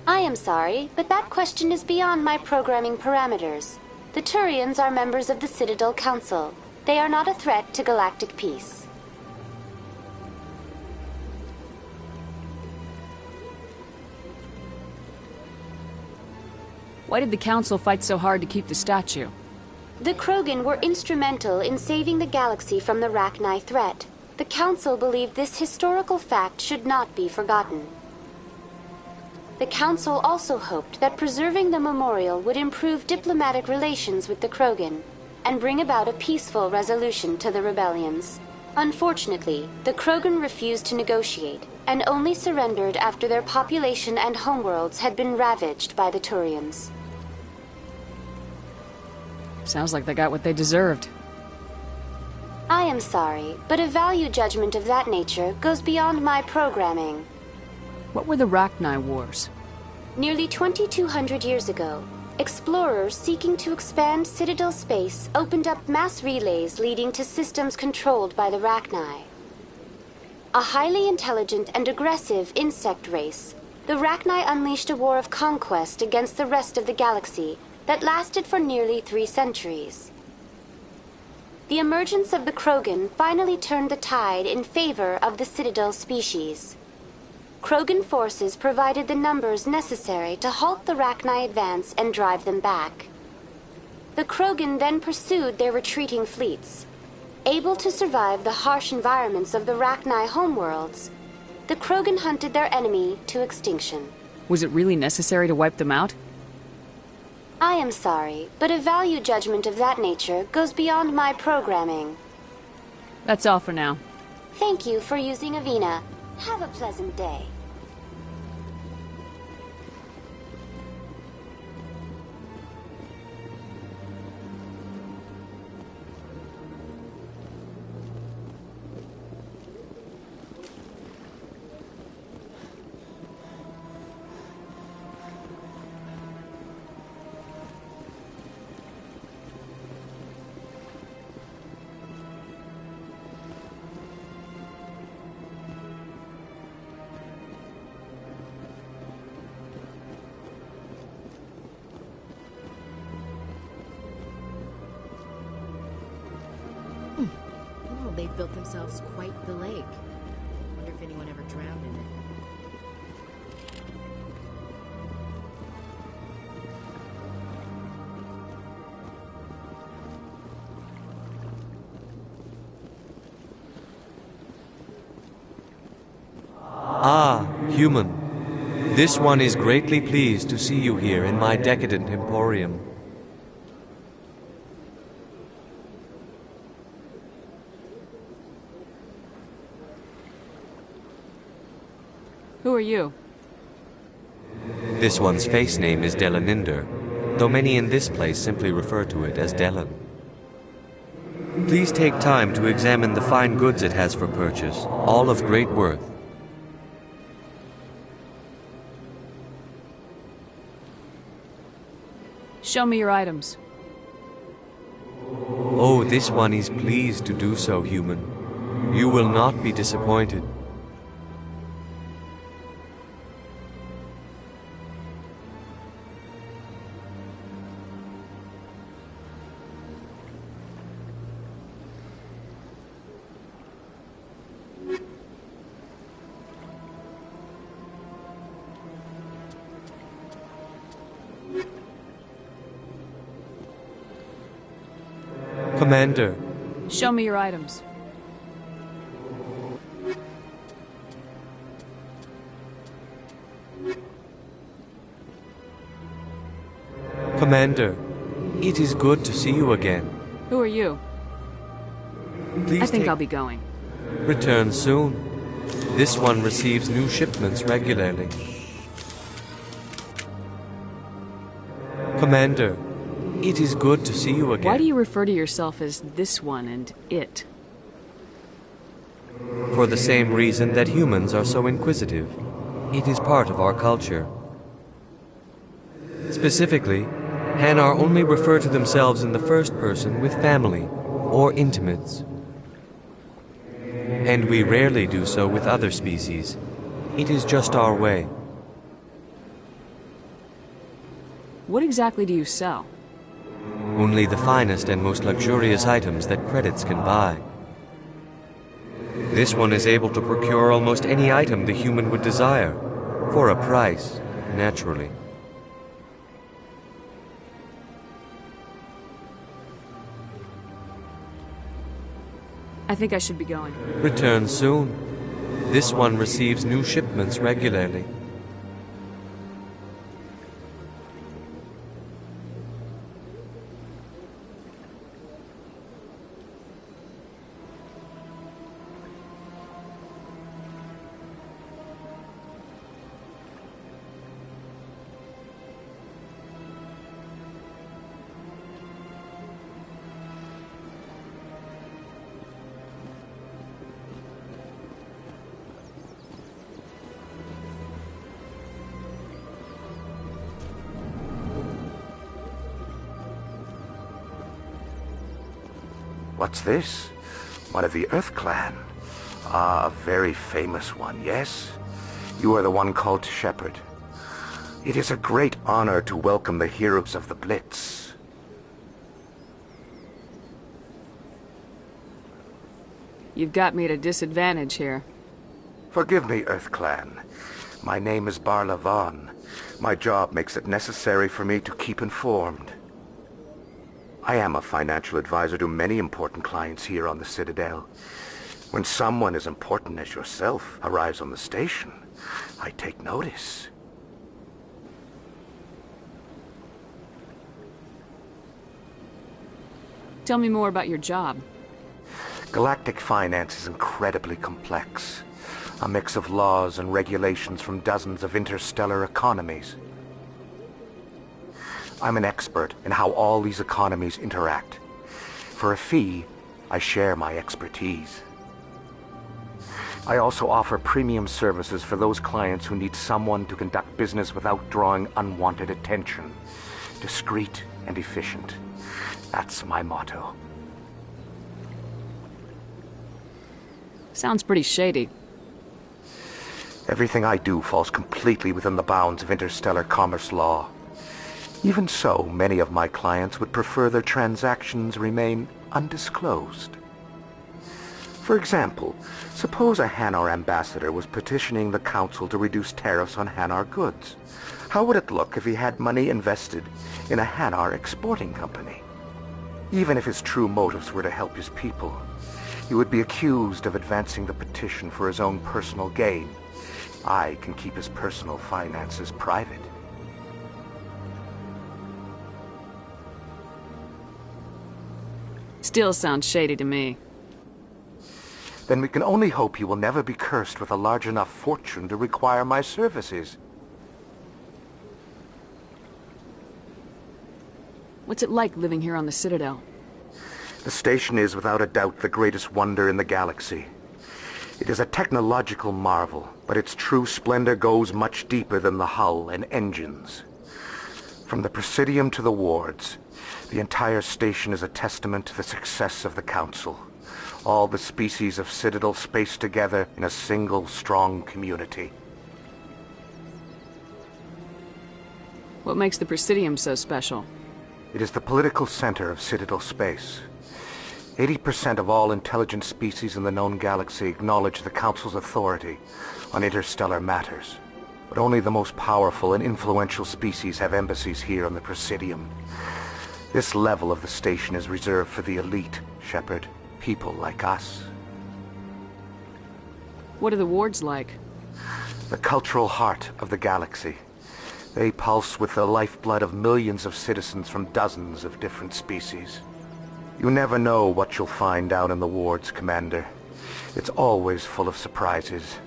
I am sorry, but that question is beyond my programming parameters. The Turians are members of the Citadel Council. They are not a threat to galactic peace. Why did the Council fight so hard to keep the statue? The Krogan were instrumental in saving the galaxy from the Rachni threat. The Council believed this historical fact should not be forgotten. The Council also hoped that preserving the memorial would improve diplomatic relations with the Krogan and bring about a peaceful resolution to the rebellions. Unfortunately, the Krogan refused to negotiate and only surrendered after their population and homeworlds had been ravaged by the Turians. Sounds like they got what they deserved. I am sorry, but a value judgment of that nature goes beyond my programming. What were the Rachni Wars? Nearly 2,200 years ago, explorers seeking to expand Citadel space opened up mass relays leading to systems controlled by the Rachni. A highly intelligent and aggressive insect race, the Rachni unleashed a war of conquest against the rest of the galaxy that lasted for nearly 3 centuries. The emergence of the Krogan finally turned the tide in favor of the Citadel species. Krogan forces provided the numbers necessary to halt the Rachni advance and drive them back. The Krogan then pursued their retreating fleets. Able to survive the harsh environments of the Rachni homeworlds, the Krogan hunted their enemy to extinction. Was it really necessary to wipe them out? I am sorry, but a value judgment of that nature goes beyond my programming. That's all for now. Thank you for using Avina. Have a pleasant day. Well, they've built themselves quite the lake. Wonder if anyone ever drowned in it. Ah, human. This one is greatly pleased to see you here in my decadent emporium. Who are you? This one's face name is Delaninder, though many in this place simply refer to it as Delan. Please take time to examine the fine goods it has for purchase, all of great worth. Show me your items. Oh, this one is pleased to do so, human. You will not be disappointed. Commander. Show me your items. Commander, it is good to see you again. Who are you? Please I think I'll be going. Return soon. This one receives new shipments regularly. Commander, it is good to see you again. Why do you refer to yourself as this one and it? For the same reason that humans are so inquisitive. It is part of our culture. Specifically, Hanar only refer to themselves in the first person with family or intimates. And we rarely do so with other species. It is just our way. What exactly do you sell? Only the finest and most luxurious items that credits can buy. This one is able to procure almost any item the human would desire, for a price, naturally. I think I should be going. Return soon. This one receives new shipments regularly. What's this? One of the Earth Clan. Ah, a very famous one, yes? You are the one called Shepard. It is a great honor to welcome the heroes of the Blitz. You've got me at a disadvantage here. Forgive me, Earth Clan. My name is Barla Vaughn. My job makes it necessary for me to keep informed. I am a financial advisor to many important clients here on the Citadel. When someone as important as yourself arrives on the station, I take notice. Tell me more about your job. Galactic finance is incredibly complex. A mix of laws and regulations from dozens of interstellar economies. I'm an expert in how all these economies interact. For a fee, I share my expertise. I also offer premium services for those clients who need someone to conduct business without drawing unwanted attention. Discreet and efficient. That's my motto. Sounds pretty shady. Everything I do falls completely within the bounds of interstellar commerce law. Even so, many of my clients would prefer their transactions remain undisclosed. For example, suppose a Hanar ambassador was petitioning the Council to reduce tariffs on Hanar goods. How would it look if he had money invested in a Hanar exporting company? Even if his true motives were to help his people, he would be accused of advancing the petition for his own personal gain. I can keep his personal finances private. Still sounds shady to me. Then we can only hope he will never be cursed with a large enough fortune to require my services. What's it like living here on the Citadel? The station is without a doubt the greatest wonder in the galaxy. It is a technological marvel, but its true splendor goes much deeper than the hull and engines. From the Presidium to the wards, the entire station is a testament to the success of the Council. All the species of Citadel spaced together in a single strong community. What makes the Presidium so special? It is the political center of Citadel space. 80% of all intelligent species in the known galaxy acknowledge the Council's authority on interstellar matters. But only the most powerful and influential species have embassies here on the Presidium. This level of the station is reserved for the elite, Shepard. People like us. What are the wards like? The cultural heart of the galaxy. They pulse with the lifeblood of millions of citizens from dozens of different species. You never know what you'll find out in the wards, Commander. It's always full of surprises.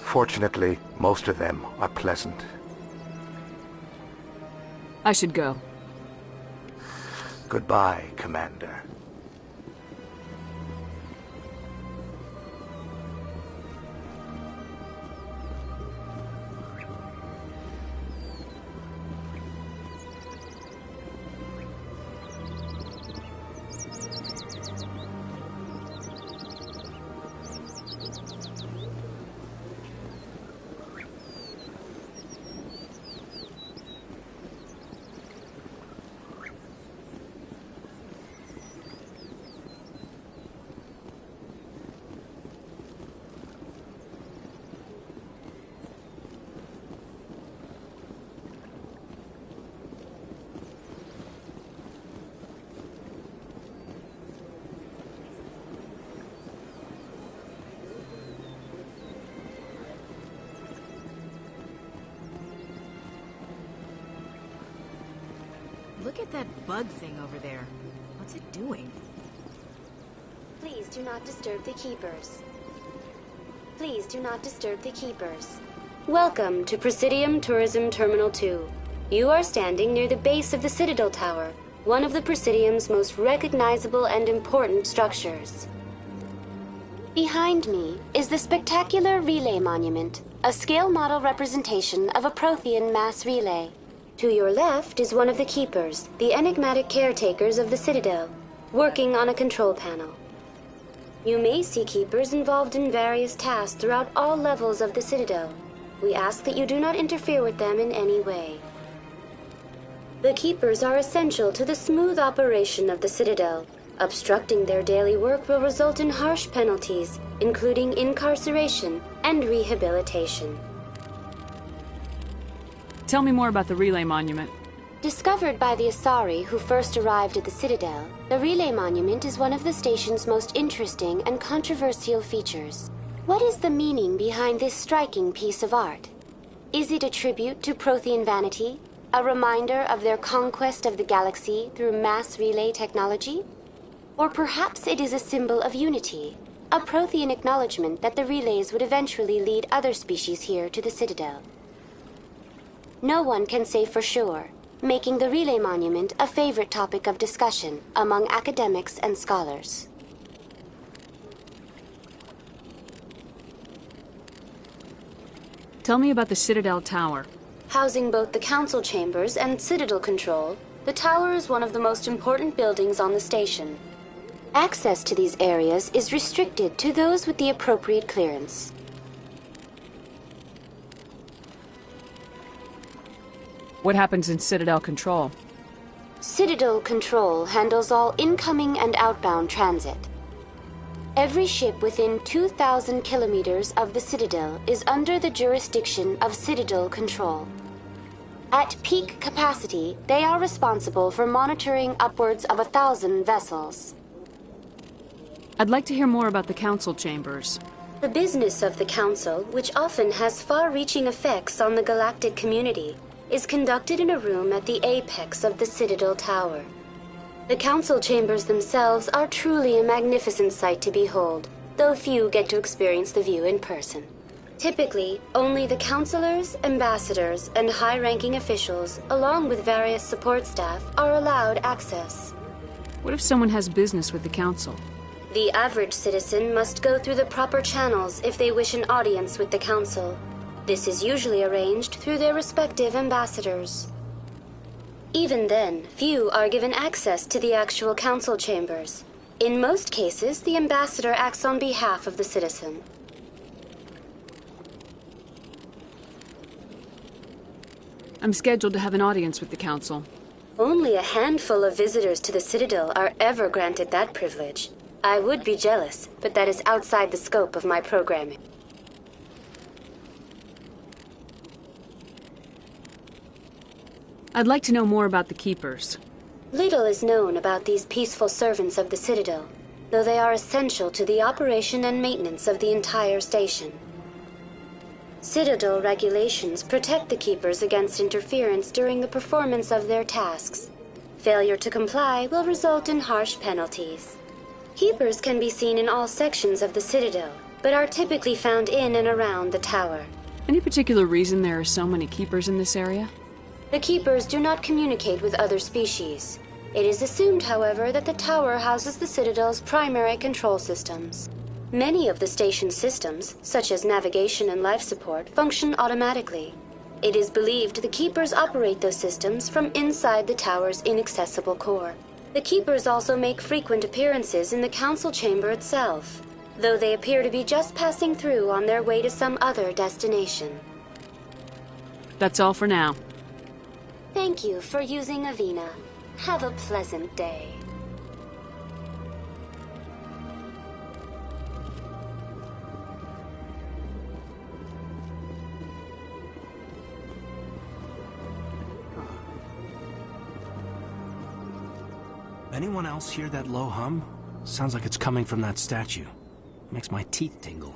Fortunately, most of them are pleasant. I should go. Goodbye, Commander. Look at that bug thing over there. What's it doing? Please do not disturb the Keepers. Please do not disturb the Keepers. Welcome to Presidium Tourism Terminal 2. You are standing near the base of the Citadel Tower, one of the Presidium's most recognizable and important structures. Behind me is the spectacular Relay Monument, a scale model representation of a Prothean mass relay. To your left is one of the Keepers, the enigmatic caretakers of the Citadel, working on a control panel. You may see Keepers involved in various tasks throughout all levels of the Citadel. We ask that you do not interfere with them in any way. The Keepers are essential to the smooth operation of the Citadel. Obstructing their daily work will result in harsh penalties, including incarceration and rehabilitation. Tell me more about the Relay Monument. Discovered by the Asari who first arrived at the Citadel, the Relay Monument is one of the station's most interesting and controversial features. What is the meaning behind this striking piece of art? Is it a tribute to Prothean vanity? A reminder of their conquest of the galaxy through mass relay technology? Or perhaps it is a symbol of unity, a Prothean acknowledgement that the relays would eventually lead other species here to the Citadel. No one can say for sure, making the Relay Monument a favorite topic of discussion among academics and scholars. Tell me about the Citadel Tower. Housing both the Council chambers and Citadel control, the tower is one of the most important buildings on the station. Access to these areas is restricted to those with the appropriate clearance. What happens in Citadel Control? Citadel Control handles all incoming and outbound transit. Every ship within 2,000 kilometers of the Citadel is under the jurisdiction of Citadel control. At peak capacity, they are responsible for monitoring upwards of 1,000 vessels. I'd like to hear more about the council chambers. The business of the Council, which often has far-reaching effects on the galactic community, is conducted in a room at the apex of the Citadel Tower. The Council chambers themselves are truly a magnificent sight to behold, though few get to experience the view in person. Typically, only the councilors, ambassadors, and high-ranking officials, along with various support staff, are allowed access. What if someone has business with the council? The average citizen must go through the proper channels if they wish an audience with the council. This is usually arranged through their respective ambassadors. Even then, few are given access to the actual council chambers. In most cases, the ambassador acts on behalf of the citizen. I'm scheduled to have an audience with the council. Only a handful of visitors to the Citadel are ever granted that privilege. I would be jealous, but that is outside the scope of my programming. I'd like to know more about the Keepers. Little is known about these peaceful servants of the Citadel, though they are essential to the operation and maintenance of the entire station. Citadel regulations protect the Keepers against interference during the performance of their tasks. Failure to comply will result in harsh penalties. Keepers can be seen in all sections of the Citadel, but are typically found in and around the tower. Any particular reason there are so many Keepers in this area? The Keepers do not communicate with other species. It is assumed, however, that the tower houses the Citadel's primary control systems. Many of the station's systems, such as navigation and life support, function automatically. It is believed the Keepers operate those systems from inside the tower's inaccessible core. The Keepers also make frequent appearances in the council chamber itself, though they appear to be just passing through on their way to some other destination. That's all for now. Thank you for using Avina. Have a pleasant day. Anyone else hear that low hum? Sounds like it's coming from that statue. Makes my teeth tingle.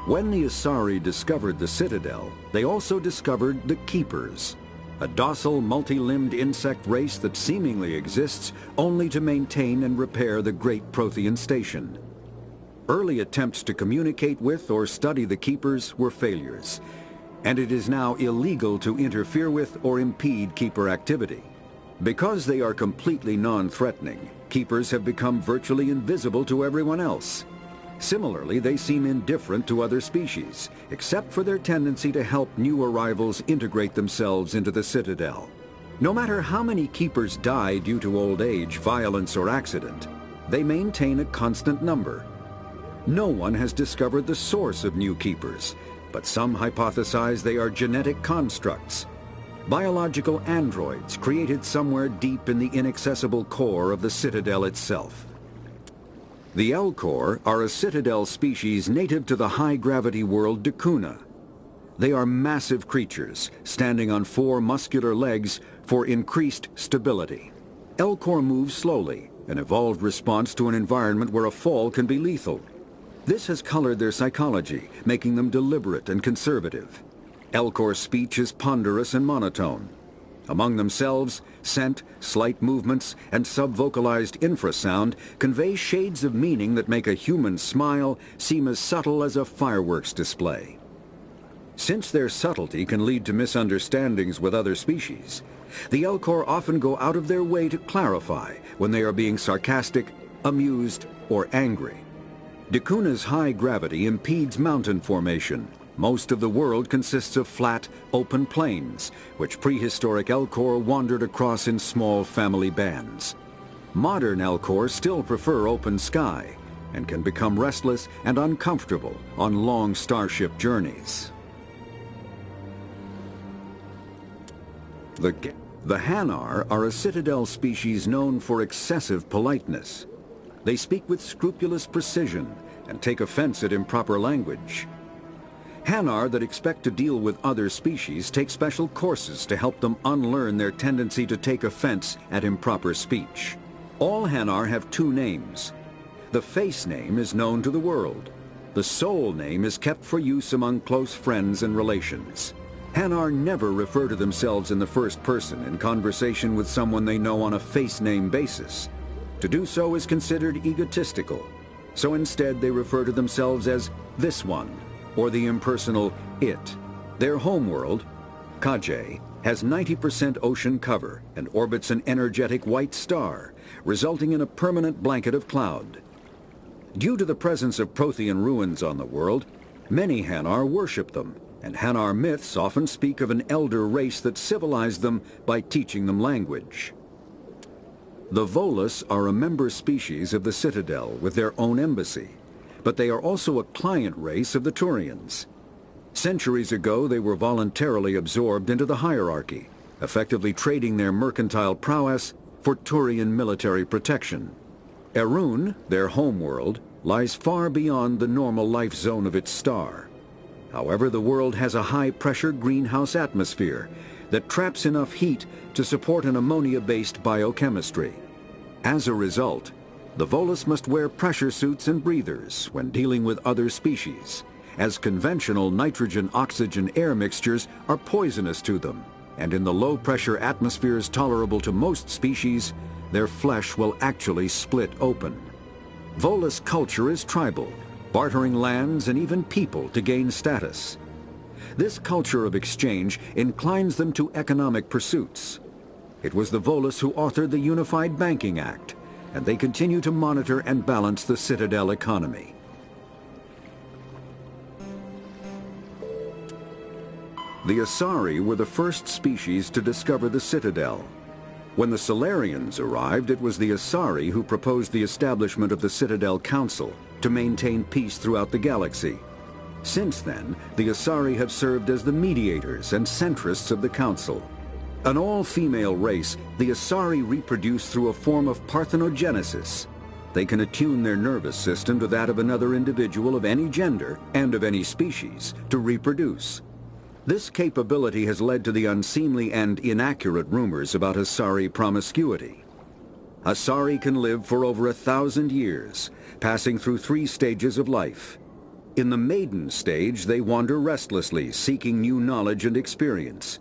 When the Asari discovered the Citadel, they also discovered the Keepers, a docile, multi-limbed insect race that seemingly exists only to maintain and repair the Great Prothean Station. Early attempts to communicate with or study the Keepers were failures, and it is now illegal to interfere with or impede Keeper activity. Because they are completely non-threatening, Keepers have become virtually invisible to everyone else. Similarly, they seem indifferent to other species, except for their tendency to help new arrivals integrate themselves into the Citadel. No matter how many Keepers die due to old age, violence, or accident, they maintain a constant number. No one has discovered the source of new Keepers, but some hypothesize they are genetic constructs, biological androids created somewhere deep in the inaccessible core of the Citadel itself. The Elcor are a Citadel species native to the high-gravity world Dakuna. They are massive creatures, standing on 4 muscular legs for increased stability. Elcor move slowly, an evolved response to an environment where a fall can be lethal. This has colored their psychology, making them deliberate and conservative. Elcor's speech is ponderous and monotone. Among themselves, scent, slight movements, and sub-vocalized infrasound convey shades of meaning that make a human smile seem as subtle as a fireworks display. Since their subtlety can lead to misunderstandings with other species, the Elcor often go out of their way to clarify when they are being sarcastic, amused, or angry. Dakuna's high gravity impedes mountain formation. Most of the world consists of flat, open plains, which prehistoric Elcor wandered across in small family bands. Modern Elcor still prefer open sky, and can become restless and uncomfortable on long starship journeys. The Hanar are a Citadel species known for excessive politeness. They speak with scrupulous precision and take offense at improper language. Hanar that expect to deal with other species take special courses to help them unlearn their tendency to take offense at improper speech. All Hanar have 2 names. The face name is known to the world. The soul name is kept for use among close friends and relations. Hanar never refer to themselves in the first person in conversation with someone they know on a face name basis. To do so is considered egotistical, so instead they refer to themselves as this one, or the impersonal it. Their homeworld, Kaje, has 90% ocean cover and orbits an energetic white star, resulting in a permanent blanket of cloud. Due to the presence of Prothean ruins on the world, many Hanar worship them, and Hanar myths often speak of an elder race that civilized them by teaching them language. The Volus are a member species of the Citadel with their own embassy, but they are also a client race of the Turians. Centuries ago, they were voluntarily absorbed into the hierarchy, effectively trading their mercantile prowess for Turian military protection. Erun, their homeworld, lies far beyond the normal life zone of its star. However, the world has a high-pressure greenhouse atmosphere that traps enough heat to support an ammonia-based biochemistry. As a result, the Volus must wear pressure suits and breathers when dealing with other species, as conventional nitrogen-oxygen air mixtures are poisonous to them, and in the low-pressure atmospheres tolerable to most species, their flesh will actually split open. Volus culture is tribal, bartering lands and even people to gain status. This culture of exchange inclines them to economic pursuits. It was the Volus who authored the Unified Banking Act, and they continue to monitor and balance the Citadel economy. The Asari were the first species to discover the Citadel. When the Solarians arrived, it was the Asari who proposed the establishment of the Citadel Council to maintain peace throughout the galaxy. Since then, the Asari have served as the mediators and centrists of the Council. An all-female race, the Asari reproduce through a form of parthenogenesis. They can attune their nervous system to that of another individual of any gender and of any species to reproduce. This capability has led to the unseemly and inaccurate rumors about Asari promiscuity. Asari can live for over 1,000 years, passing through 3 stages of life. In the maiden stage, they wander restlessly, seeking new knowledge and experience.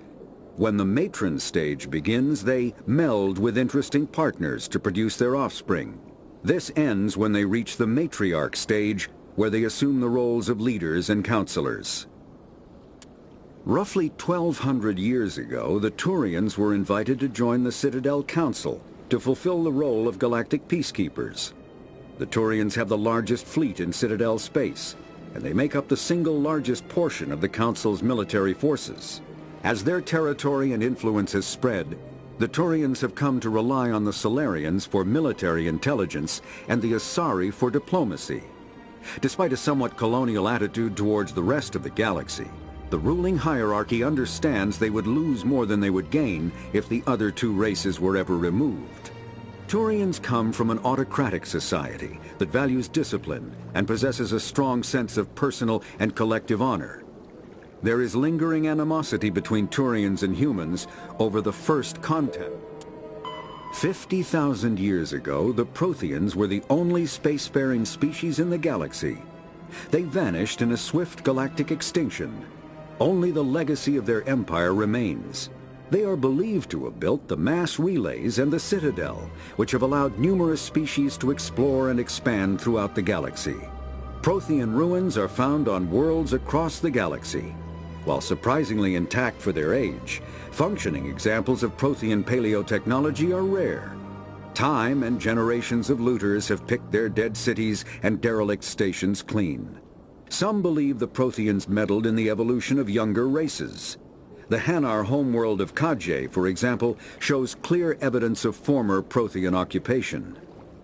When the matron stage begins, they meld with interesting partners to produce their offspring. This ends when they reach the matriarch stage, where they assume the roles of leaders and counselors. Roughly 1,200 years ago, the Turians were invited to join the Citadel Council to fulfill the role of galactic peacekeepers. The Turians have the largest fleet in Citadel space, and they make up the single largest portion of the Council's military forces. As their territory and influence has spread, the Turians have come to rely on the Solarians for military intelligence and the Asari for diplomacy. Despite a somewhat colonial attitude towards the rest of the galaxy, the ruling hierarchy understands they would lose more than they would gain if the other two races were ever removed. Turians come from an autocratic society that values discipline and possesses a strong sense of personal and collective honor. There is lingering animosity between Turians and humans over the first contact. 50,000 years ago, the Protheans were the only spacefaring species in the galaxy. They vanished in a swift galactic extinction. Only the legacy of their empire remains. They are believed to have built the mass relays and the Citadel, which have allowed numerous species to explore and expand throughout the galaxy. Prothean ruins are found on worlds across the galaxy. While surprisingly intact for their age, functioning examples of Prothean paleotechnology are rare. Time and generations of looters have picked their dead cities and derelict stations clean. Some believe the Protheans meddled in the evolution of younger races. The Hanar homeworld of Kaje, for example, shows clear evidence of former Prothean occupation.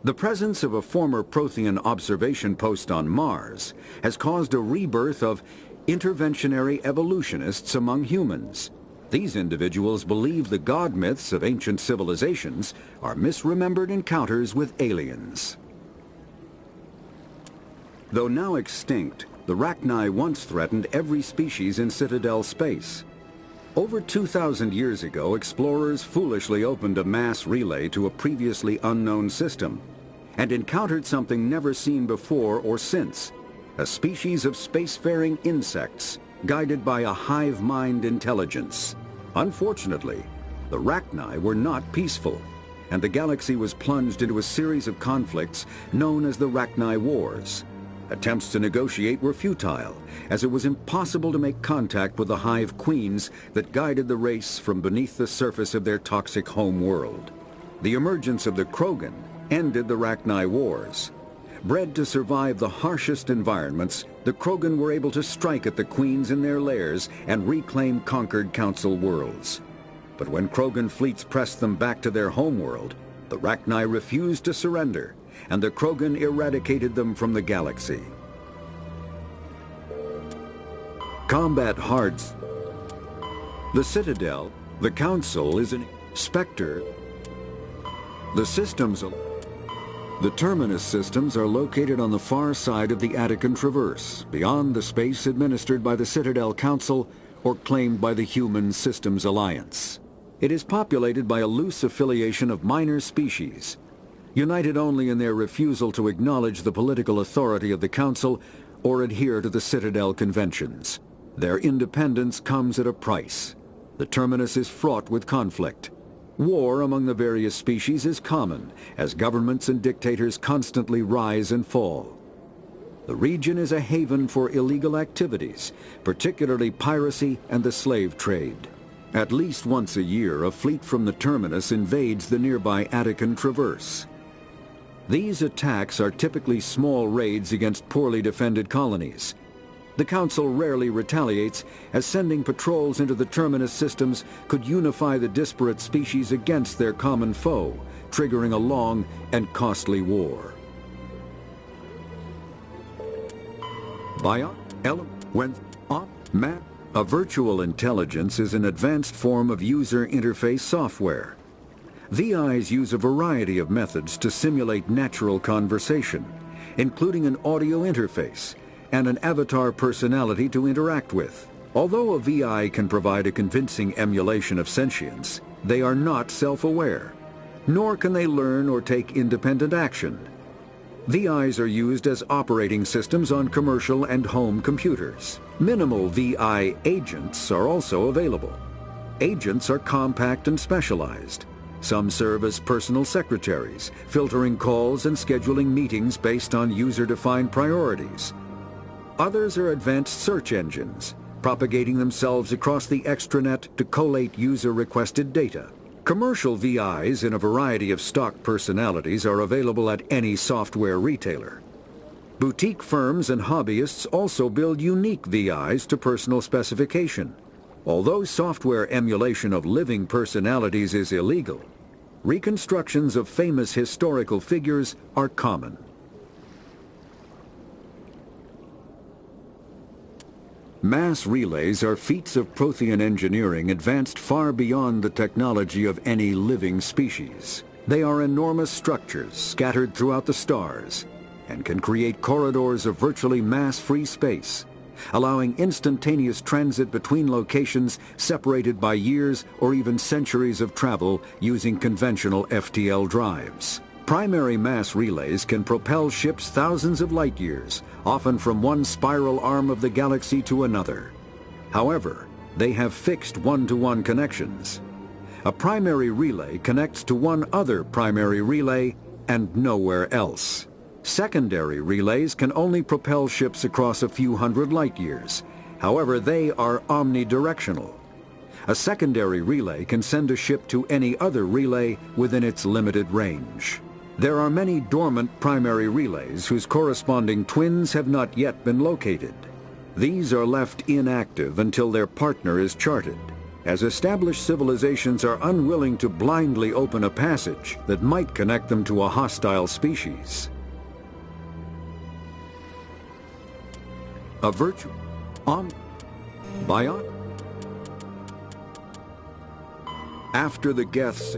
The presence of a former Prothean observation post on Mars has caused a rebirth of interventionary evolutionists among humans. These individuals believe the god myths of ancient civilizations are misremembered encounters with aliens. Though now extinct, the Rachni once threatened every species in Citadel space. Over 2,000 years ago, explorers foolishly opened a mass relay to a previously unknown system and encountered something never seen before or since, a species of spacefaring insects guided by a hive mind intelligence. Unfortunately, the Rachni were not peaceful, and the galaxy was plunged into a series of conflicts known as the Rachni Wars. Attempts to negotiate were futile, as it was impossible to make contact with the hive queens that guided the race from beneath the surface of their toxic home world. The emergence of the Krogan ended the Rachni Wars. Bred to survive the harshest environments, the Krogan were able to strike at the queens in their lairs and reclaim conquered Council worlds. But when Krogan fleets pressed them back to their homeworld, the Rachni refused to surrender, and the Krogan eradicated them from the galaxy. Combat hards. The Citadel, the Council, is an Spectre. The systems, the Terminus systems are located on the far side of the Attican Traverse, beyond the space administered by the Citadel Council or claimed by the Human Systems Alliance. It is populated by a loose affiliation of minor species, united only in their refusal to acknowledge the political authority of the Council or adhere to the Citadel conventions. Their independence comes at a price. The Terminus is fraught with conflict. War among the various species is common, as governments and dictators constantly rise and fall. The region is a haven for illegal activities, particularly piracy and the slave trade. At least once a year, a fleet from the Terminus invades the nearby Attican Traverse. These attacks are typically small raids against poorly defended colonies. The Council rarely retaliates, as sending patrols into the Terminus systems could unify the disparate species against their common foe, triggering a long and costly war. A virtual intelligence is an advanced form of user interface software. VIs use a variety of methods to simulate natural conversation, including an audio interface and an avatar personality to interact with. Although a VI can provide a convincing emulation of sentience, they are not self-aware, nor can they learn or take independent action. VIs are used as operating systems on commercial and home computers. Minimal VI agents are also available. Agents are compact and specialized. Some serve as personal secretaries, filtering calls and scheduling meetings based on user-defined priorities. Others are advanced search engines, propagating themselves across the extranet to collate user-requested data. Commercial VIs in a variety of stock personalities are available at any software retailer. Boutique firms and hobbyists also build unique VIs to personal specification. Although software emulation of living personalities is illegal, reconstructions of famous historical figures are common. Mass relays are feats of Prothean engineering advanced far beyond the technology of any living species. They are enormous structures scattered throughout the stars and can create corridors of virtually mass-free space, allowing instantaneous transit between locations separated by years or even centuries of travel using conventional FTL drives. Primary mass relays can propel ships thousands of light years, often from one spiral arm of the galaxy to another. However, they have fixed one-to-one connections. A primary relay connects to one other primary relay and nowhere else. Secondary relays can only propel ships across a few hundred light years. However, they are omnidirectional. A secondary relay can send a ship to any other relay within its limited range. There are many dormant primary relays whose corresponding twins have not yet been located. These are left inactive until their partner is charted, as established civilizations are unwilling to blindly open a passage that might connect them to a hostile species. A virtual bion. After the Geths.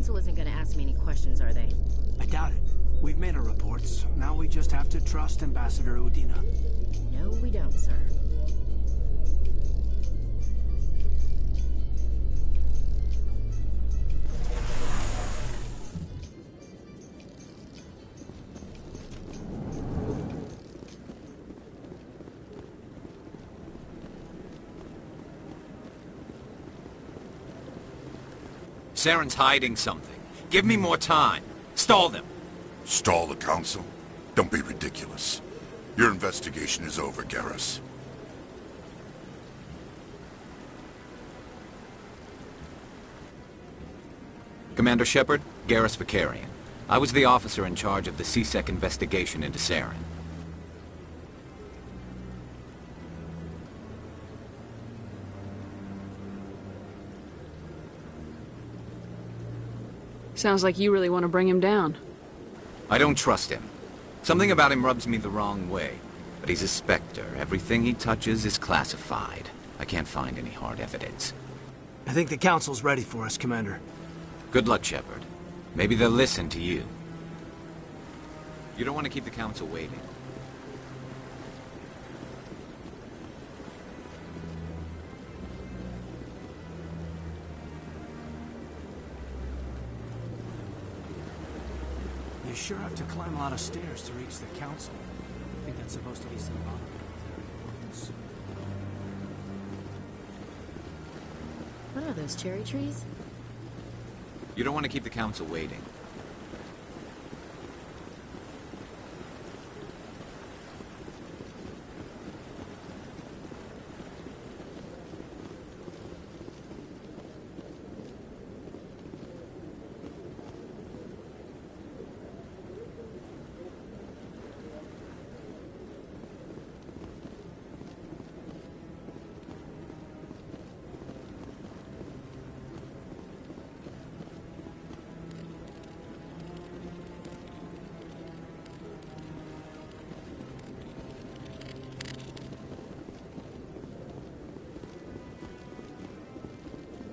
Council isn't gonna ask me any questions, are they? I doubt it. We've made our reports. Now we just have to trust Ambassador Udina. No, we don't, sir. Saren's hiding something. Give me more time. Stall them. Stall the Council? Don't be ridiculous. Your investigation is over, Garrus. Commander Shepard, Garrus Vicarian. I was the officer in charge of the CSEC investigation into Saren. Sounds like you really want to bring him down. I don't trust him. Something about him rubs me the wrong way. But he's a Spectre. Everything he touches is classified. I can't find any hard evidence. I think the Council's ready for us, Commander. Good luck, Shepard. Maybe they'll listen to you. You don't want to keep the Council waiting. You sure have to climb a lot of stairs to reach the Council. I think that's supposed to be symbolic of their importance. What are those cherry trees? You don't want to keep the Council waiting.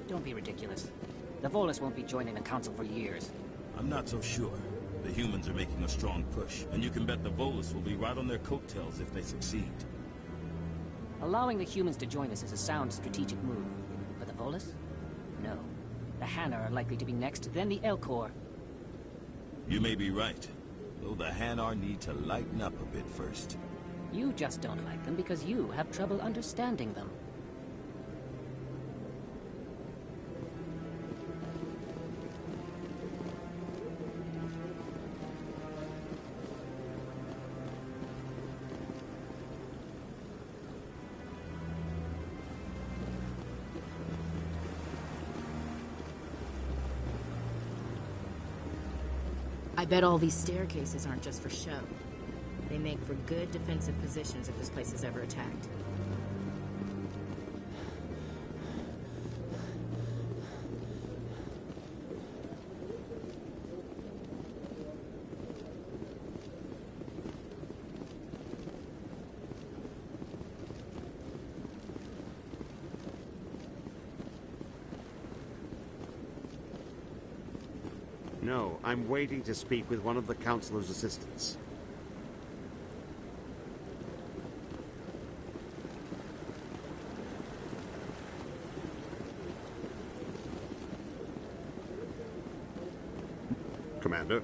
Don't be ridiculous. The Volus won't be joining the Council for years. I'm not so sure. The humans are making a strong push, and you can bet the Volus will be right on their coattails if they succeed. Allowing the humans to join us is a sound strategic move. But the Volus? No. The Hanar are likely to be next, then the Elcor. You may be right, though the Hanar need to lighten up a bit first. You just don't like them because you have trouble understanding them. I bet all these staircases aren't just for show. They make for good defensive positions if this place is ever attacked. No, I'm waiting to speak with one of the Councilor's assistants. Commander?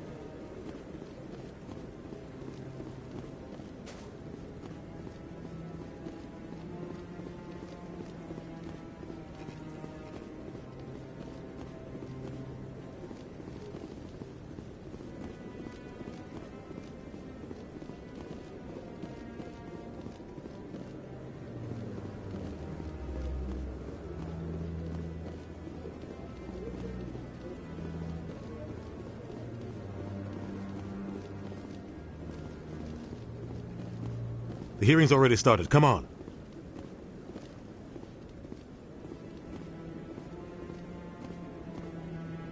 The hearing's already started. Come on.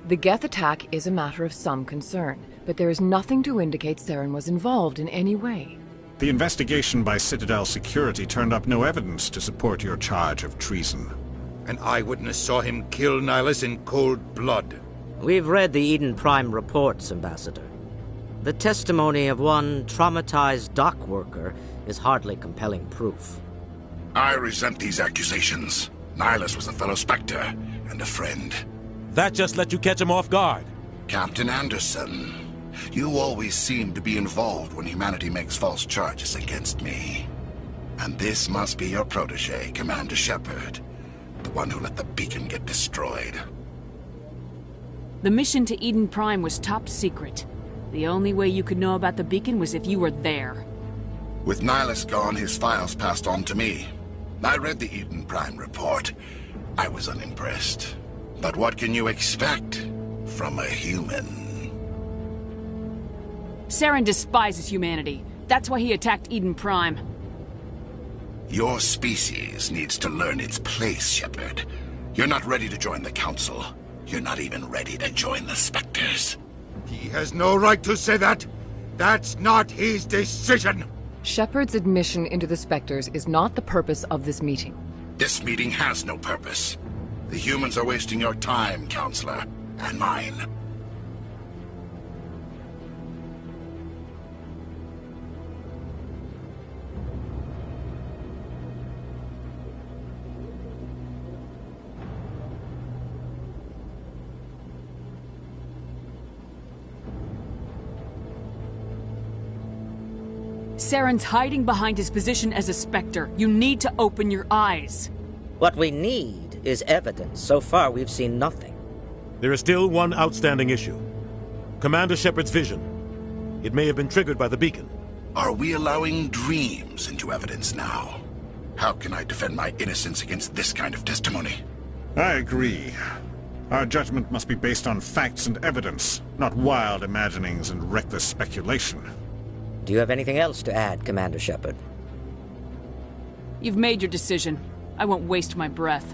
The Geth attack is a matter of some concern, but there is nothing to indicate Saren was involved in any way. The investigation by Citadel Security turned up no evidence to support your charge of treason. An eyewitness saw him kill Nihilus in cold blood. We've read the Eden Prime reports, Ambassador. The testimony of one traumatized dock worker is hardly compelling proof. I resent these accusations. Nihilus was a fellow Spectre and a friend. That just let you catch him off guard. Captain Anderson, you always seem to be involved when humanity makes false charges against me. And this must be your protege, Commander Shepard, the one who let the beacon get destroyed. The mission to Eden Prime was top secret. The only way you could know about the beacon was if you were there. With Nihilus gone, his files passed on to me. I read the Eden Prime report. I was unimpressed. But what can you expect from a human? Saren despises humanity. That's why he attacked Eden Prime. Your species needs to learn its place, Shepard. You're not ready to join the Council. You're not even ready to join the Spectres. He has no right to say that. That's not his decision. Shepard's admission into the Spectres is not the purpose of this meeting. This meeting has no purpose. The humans are wasting your time, Counselor, and mine. Saren's hiding behind his position as a Spectre. You need to open your eyes. What we need is evidence. So far, we've seen nothing. There is still one outstanding issue. Commander Shepard's vision. It may have been triggered by the beacon. Are we allowing dreams into evidence now? How can I defend my innocence against this kind of testimony? I agree. Our judgment must be based on facts and evidence, not wild imaginings and reckless speculation. Do you have anything else to add, Commander Shepard? You've made your decision. I won't waste my breath.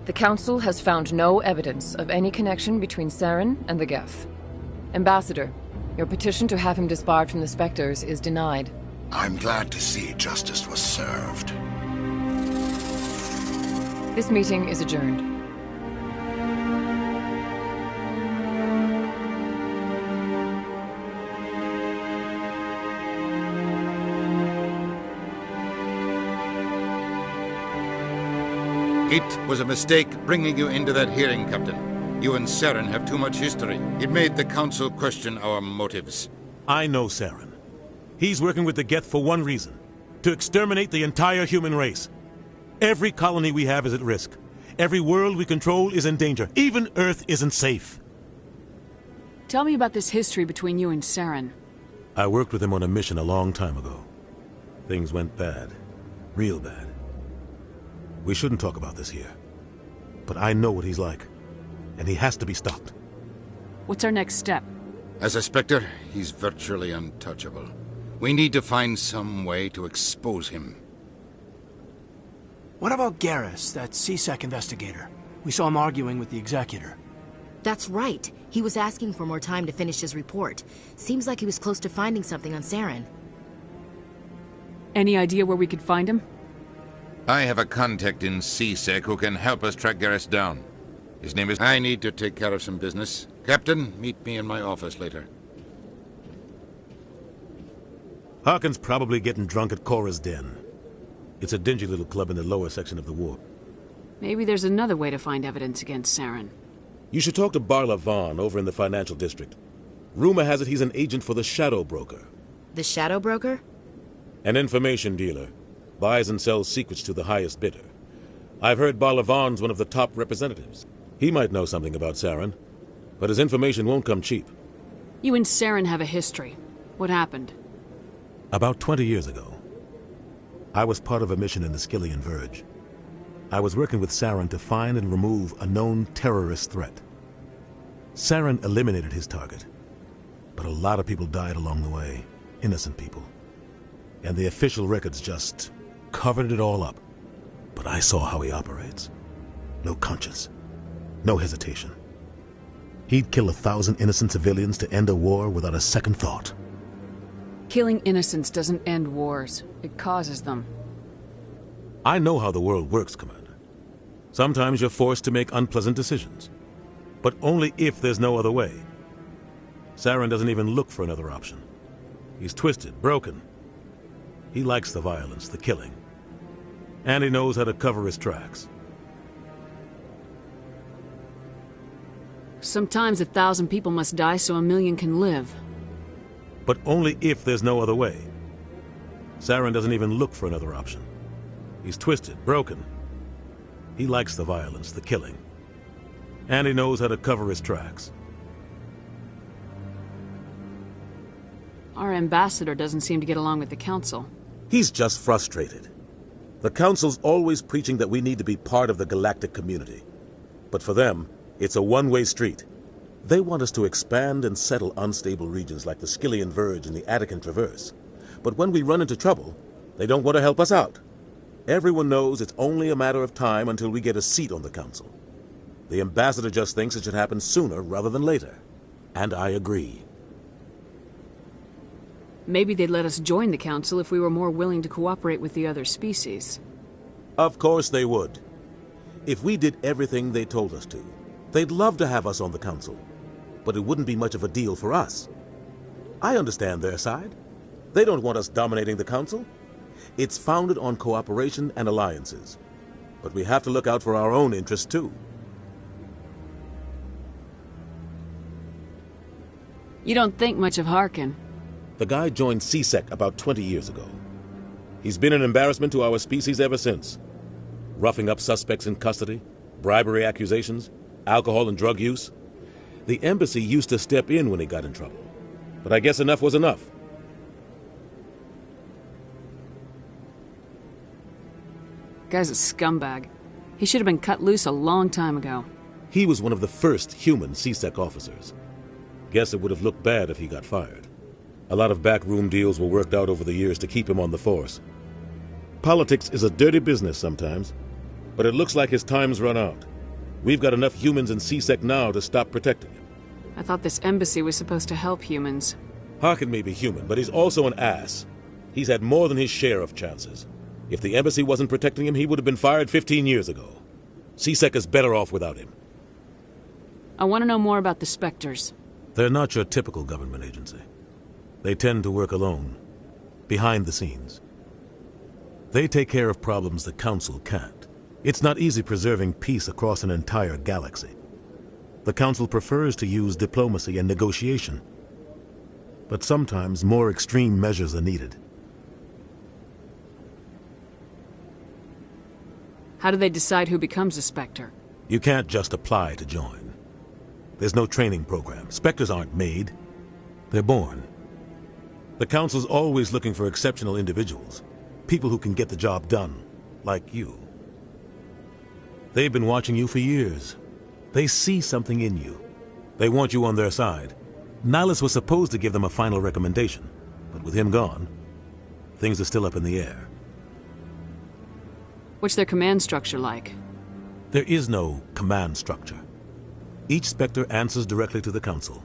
The Council has found no evidence of any connection between Saren and the Geth. Ambassador, your petition to have him disbarred from the Spectres is denied. I'm glad to see justice was served. This meeting is adjourned. It was a mistake bringing you into that hearing, Captain. You and Saren have too much history. It made the Council question our motives. I know Saren. He's working with the Geth for one reason. To exterminate the entire human race. Every colony we have is at risk. Every world we control is in danger. Even Earth isn't safe. Tell me about this history between you and Saren. I worked with him on a mission a long time ago. Things went bad. Real bad. We shouldn't talk about this here. But I know what he's like. And he has to be stopped. What's our next step? As a Spectre, he's virtually untouchable. We need to find some way to expose him. What about Garrus, that C-Sec investigator? We saw him arguing with the Executor. That's right. He was asking for more time to finish his report. Seems like he was close to finding something on Saren. Any idea where we could find him? I have a contact in C-Sec who can help us track Garrus down. His name is... I need to take care of some business. Captain, meet me in my office later. Harkin's probably getting drunk at Cora's Den. It's a dingy little club in the lower section of the warp. Maybe there's another way to find evidence against Saren. You should talk to Barla Vaughn over in the financial district. Rumor has it he's an agent for the Shadow Broker. The Shadow Broker? An information dealer. Buys and sells secrets to the highest bidder. I've heard Barla Vaughn's one of the top representatives. He might know something about Saren, but his information won't come cheap. You and Saren have a history. What happened? About 20 years ago, I was part of a mission in the Skillian Verge. I was working with Saren to find and remove a known terrorist threat. Saren eliminated his target, but a lot of people died along the way, innocent people. And the official records just covered it all up. But I saw how he operates. No conscience. No hesitation. He'd kill 1,000 innocent civilians to end a war without a second thought. Killing innocents doesn't end wars. It causes them. I know how the world works, Commander. Sometimes you're forced to make unpleasant decisions. But only if there's no other way. Saren doesn't even look for another option. He's twisted, broken. He likes the violence, the killing. And he knows how to cover his tracks. Sometimes 1,000 people must die so 1,000,000 can live. But only if there's no other way. Saren doesn't even look for another option. He's twisted, broken. He likes the violence, the killing. And he knows how to cover his tracks. Our ambassador doesn't seem to get along with the Council. He's just frustrated. The Council's always preaching that we need to be part of the galactic community. But for them, it's a one-way street. They want us to expand and settle unstable regions like the Skillian Verge and the Attican Traverse. But when we run into trouble, they don't want to help us out. Everyone knows it's only a matter of time until we get a seat on the Council. The ambassador just thinks it should happen sooner rather than later. And I agree. Maybe they'd let us join the Council if we were more willing to cooperate with the other species. Of course they would. If we did everything they told us to, they'd love to have us on the Council. But it wouldn't be much of a deal for us. I understand their side. They don't want us dominating the Council. It's founded on cooperation and alliances. But we have to look out for our own interests, too. You don't think much of Harkin. The guy joined CSEC about 20 years ago. He's been an embarrassment to our species ever since. Roughing up suspects in custody, bribery accusations, alcohol and drug use. The embassy used to step in when he got in trouble. But I guess enough was enough. Guy's a scumbag. He should have been cut loose a long time ago. He was one of the first human CSEC officers. Guess it would have looked bad if he got fired. A lot of backroom deals were worked out over the years to keep him on the force. Politics is a dirty business sometimes, but it looks like his time's run out. We've got enough humans in CSEC now to stop protecting him. I thought this embassy was supposed to help humans. Harkin may be human, but he's also an ass. He's had more than his share of chances. If the embassy wasn't protecting him, he would have been fired 15 years ago. CSEC is better off without him. I want to know more about the Spectres. They're not your typical government agency. They tend to work alone, behind the scenes. They take care of problems the Council can't. It's not easy preserving peace across an entire galaxy. The Council prefers to use diplomacy and negotiation. But sometimes more extreme measures are needed. How do they decide who becomes a Spectre? You can't just apply to join. There's no training program. Spectres aren't made. They're born. The Council's always looking for exceptional individuals. People who can get the job done, like you. They've been watching you for years. They see something in you. They want you on their side. Nihilus was supposed to give them a final recommendation, but with him gone, things are still up in the air. What's their command structure like? There is no command structure. Each Spectre answers directly to the Council.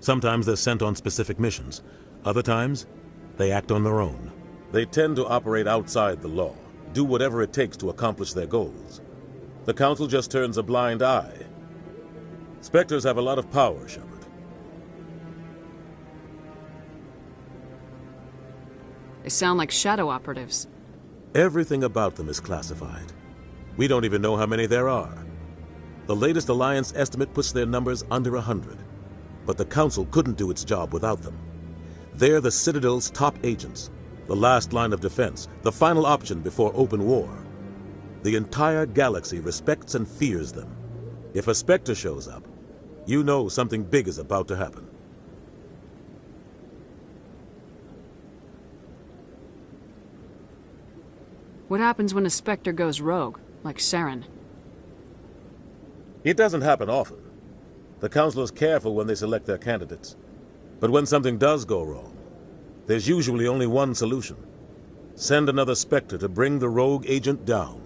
Sometimes they're sent on specific missions. Other times, they act on their own. They tend to operate outside the law, do whatever it takes to accomplish their goals. The Council just turns a blind eye. Spectres have a lot of power, Shepard. They sound like shadow operatives. Everything about them is classified. We don't even know how many there are. The latest Alliance estimate puts their numbers under 100. But the Council couldn't do its job without them. They're the Citadel's top agents, the last line of defense, the final option before open war. The entire galaxy respects and fears them. If a Spectre shows up, you know something big is about to happen. What happens when a Spectre goes rogue, like Saren? It doesn't happen often. The Council is careful when they select their candidates. But when something does go wrong, there's usually only one solution. Send another Spectre to bring the rogue agent down.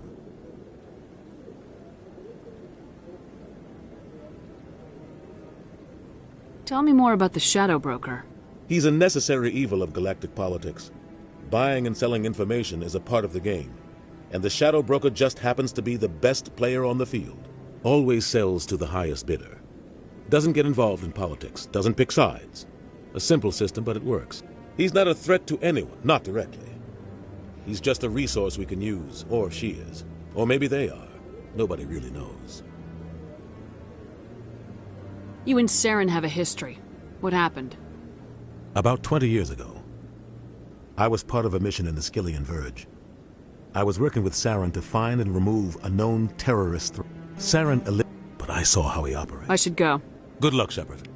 Tell me more about the Shadow Broker. He's a necessary evil of galactic politics. Buying and selling information is a part of the game. And the Shadow Broker just happens to be the best player on the field. Always sells to the highest bidder. Doesn't get involved in politics, doesn't pick sides. A simple system, but it works. He's not a threat to anyone, not directly. He's just a resource we can use, or she is. Or maybe they are. Nobody really knows. You and Saren have a history. What happened? About 20 years ago, I was part of a mission in the Skillian Verge. I was working with Saren to find and remove a known terrorist threat. Saren but I saw how he operates. I should go. Good luck, Shepard.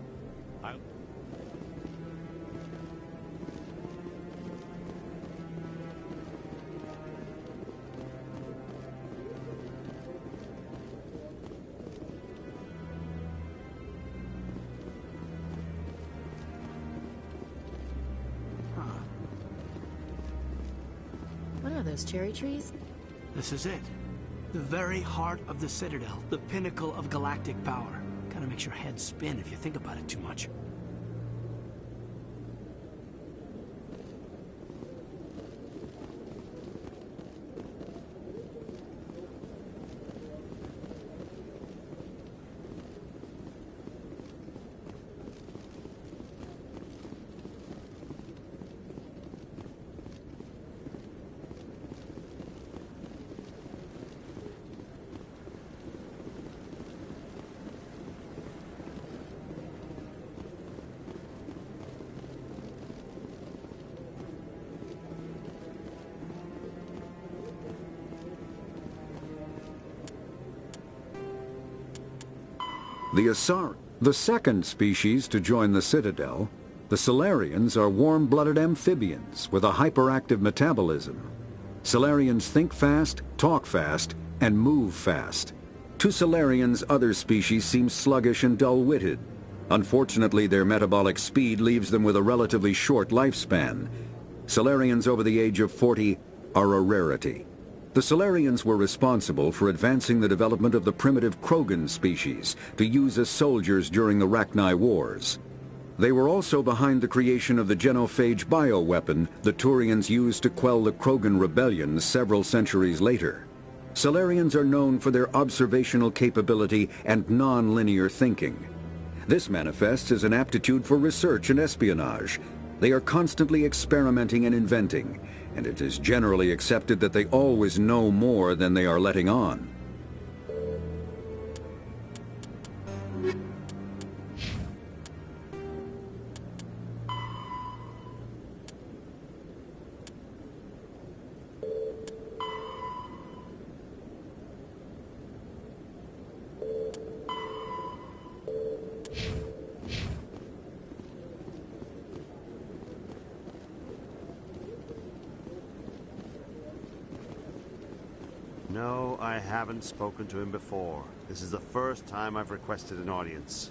What are those, cherry trees? This is it. The very heart of the Citadel, the pinnacle of galactic power. Kinda makes your head spin if you think about it too much. The second species to join the Citadel, the Solarians are warm-blooded amphibians with a hyperactive metabolism. Solarians think fast, talk fast, and move fast. To Solarians, other species seem sluggish and dull-witted. Unfortunately, their metabolic speed leaves them with a relatively short lifespan. Solarians over the age of 40 are a rarity. The Solarians were responsible for advancing the development of the primitive Krogan species to use as soldiers during the Rachni Wars. They were also behind the creation of the genophage bioweapon the Turians used to quell the Krogan rebellions several centuries later. Solarians are known for their observational capability and non-linear thinking. This manifests as an aptitude for research and espionage. They are constantly experimenting and inventing, and it is generally accepted that they always know more than they are letting on. No, I haven't spoken to him before. This is the first time I've requested an audience.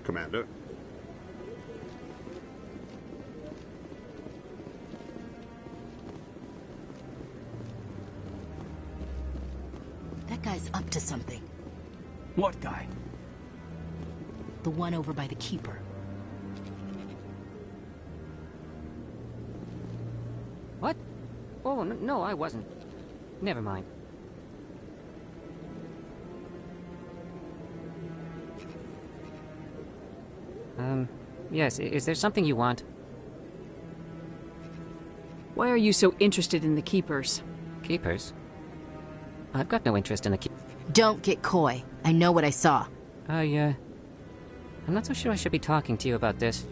Commander? That guy's up to something. What guy? The one over by the Keeper. What? Oh, no, I wasn't. Never mind. Yes, is there something you want? Why are you so interested in the Keepers? Keepers? I've got no interest in the Don't get coy. I know what I saw. I'm not so sure I should be talking to you about this.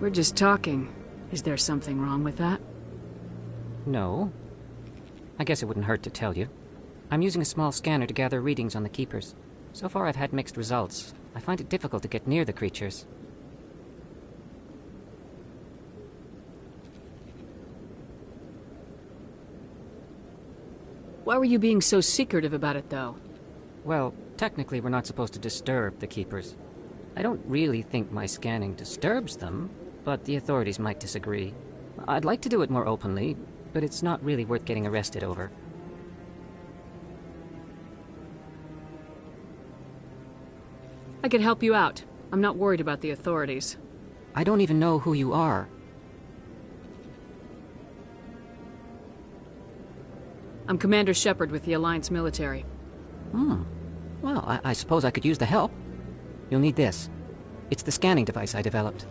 We're just talking. Is there something wrong with that? No. I guess it wouldn't hurt to tell you. I'm using a small scanner to gather readings on the Keepers. So far I've had mixed results. I find it difficult to get near the creatures. Why were you being so secretive about it, though? Well, technically we're not supposed to disturb the Keepers. I don't really think my scanning disturbs them, but the authorities might disagree. I'd like to do it more openly, but it's not really worth getting arrested over. I can help you out. I'm not worried about the authorities. I don't even know who you are. I'm Commander Shepard with the Alliance military. Well, I suppose I could use the help. You'll need this. It's the scanning device I developed.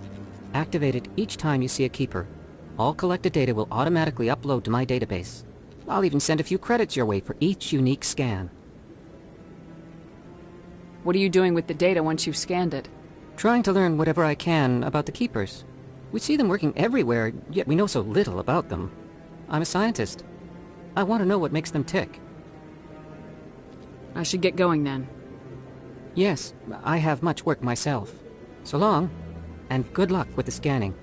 Activate it each time you see a Keeper. All collected data will automatically upload to my database. I'll even send a few credits your way for each unique scan. What are you doing with the data once you've scanned it? Trying to learn whatever I can about the Keepers. We see them working everywhere, yet we know so little about them. I'm a scientist. I want to know what makes them tick. I should get going then. Yes, I have much work myself. So long, and good luck with the scanning.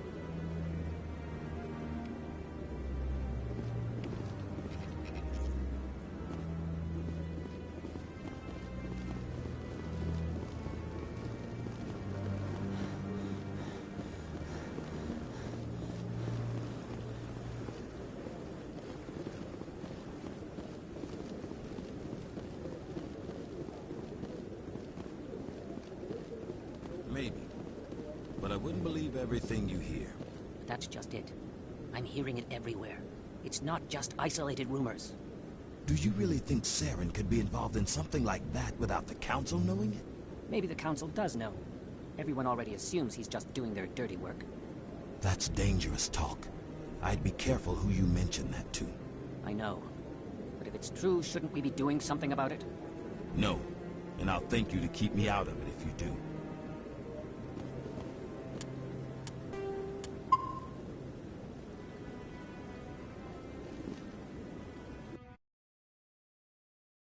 Maybe. But I wouldn't believe everything you hear. That's just it. I'm hearing it everywhere. It's not just isolated rumors. Do you really think Saren could be involved in something like that without the Council knowing it? Maybe the Council does know. Everyone already assumes he's just doing their dirty work. That's dangerous talk. I'd be careful who you mention that to. I know. But if it's true, shouldn't we be doing something about it? No. And I'll thank you to keep me out of it if you do.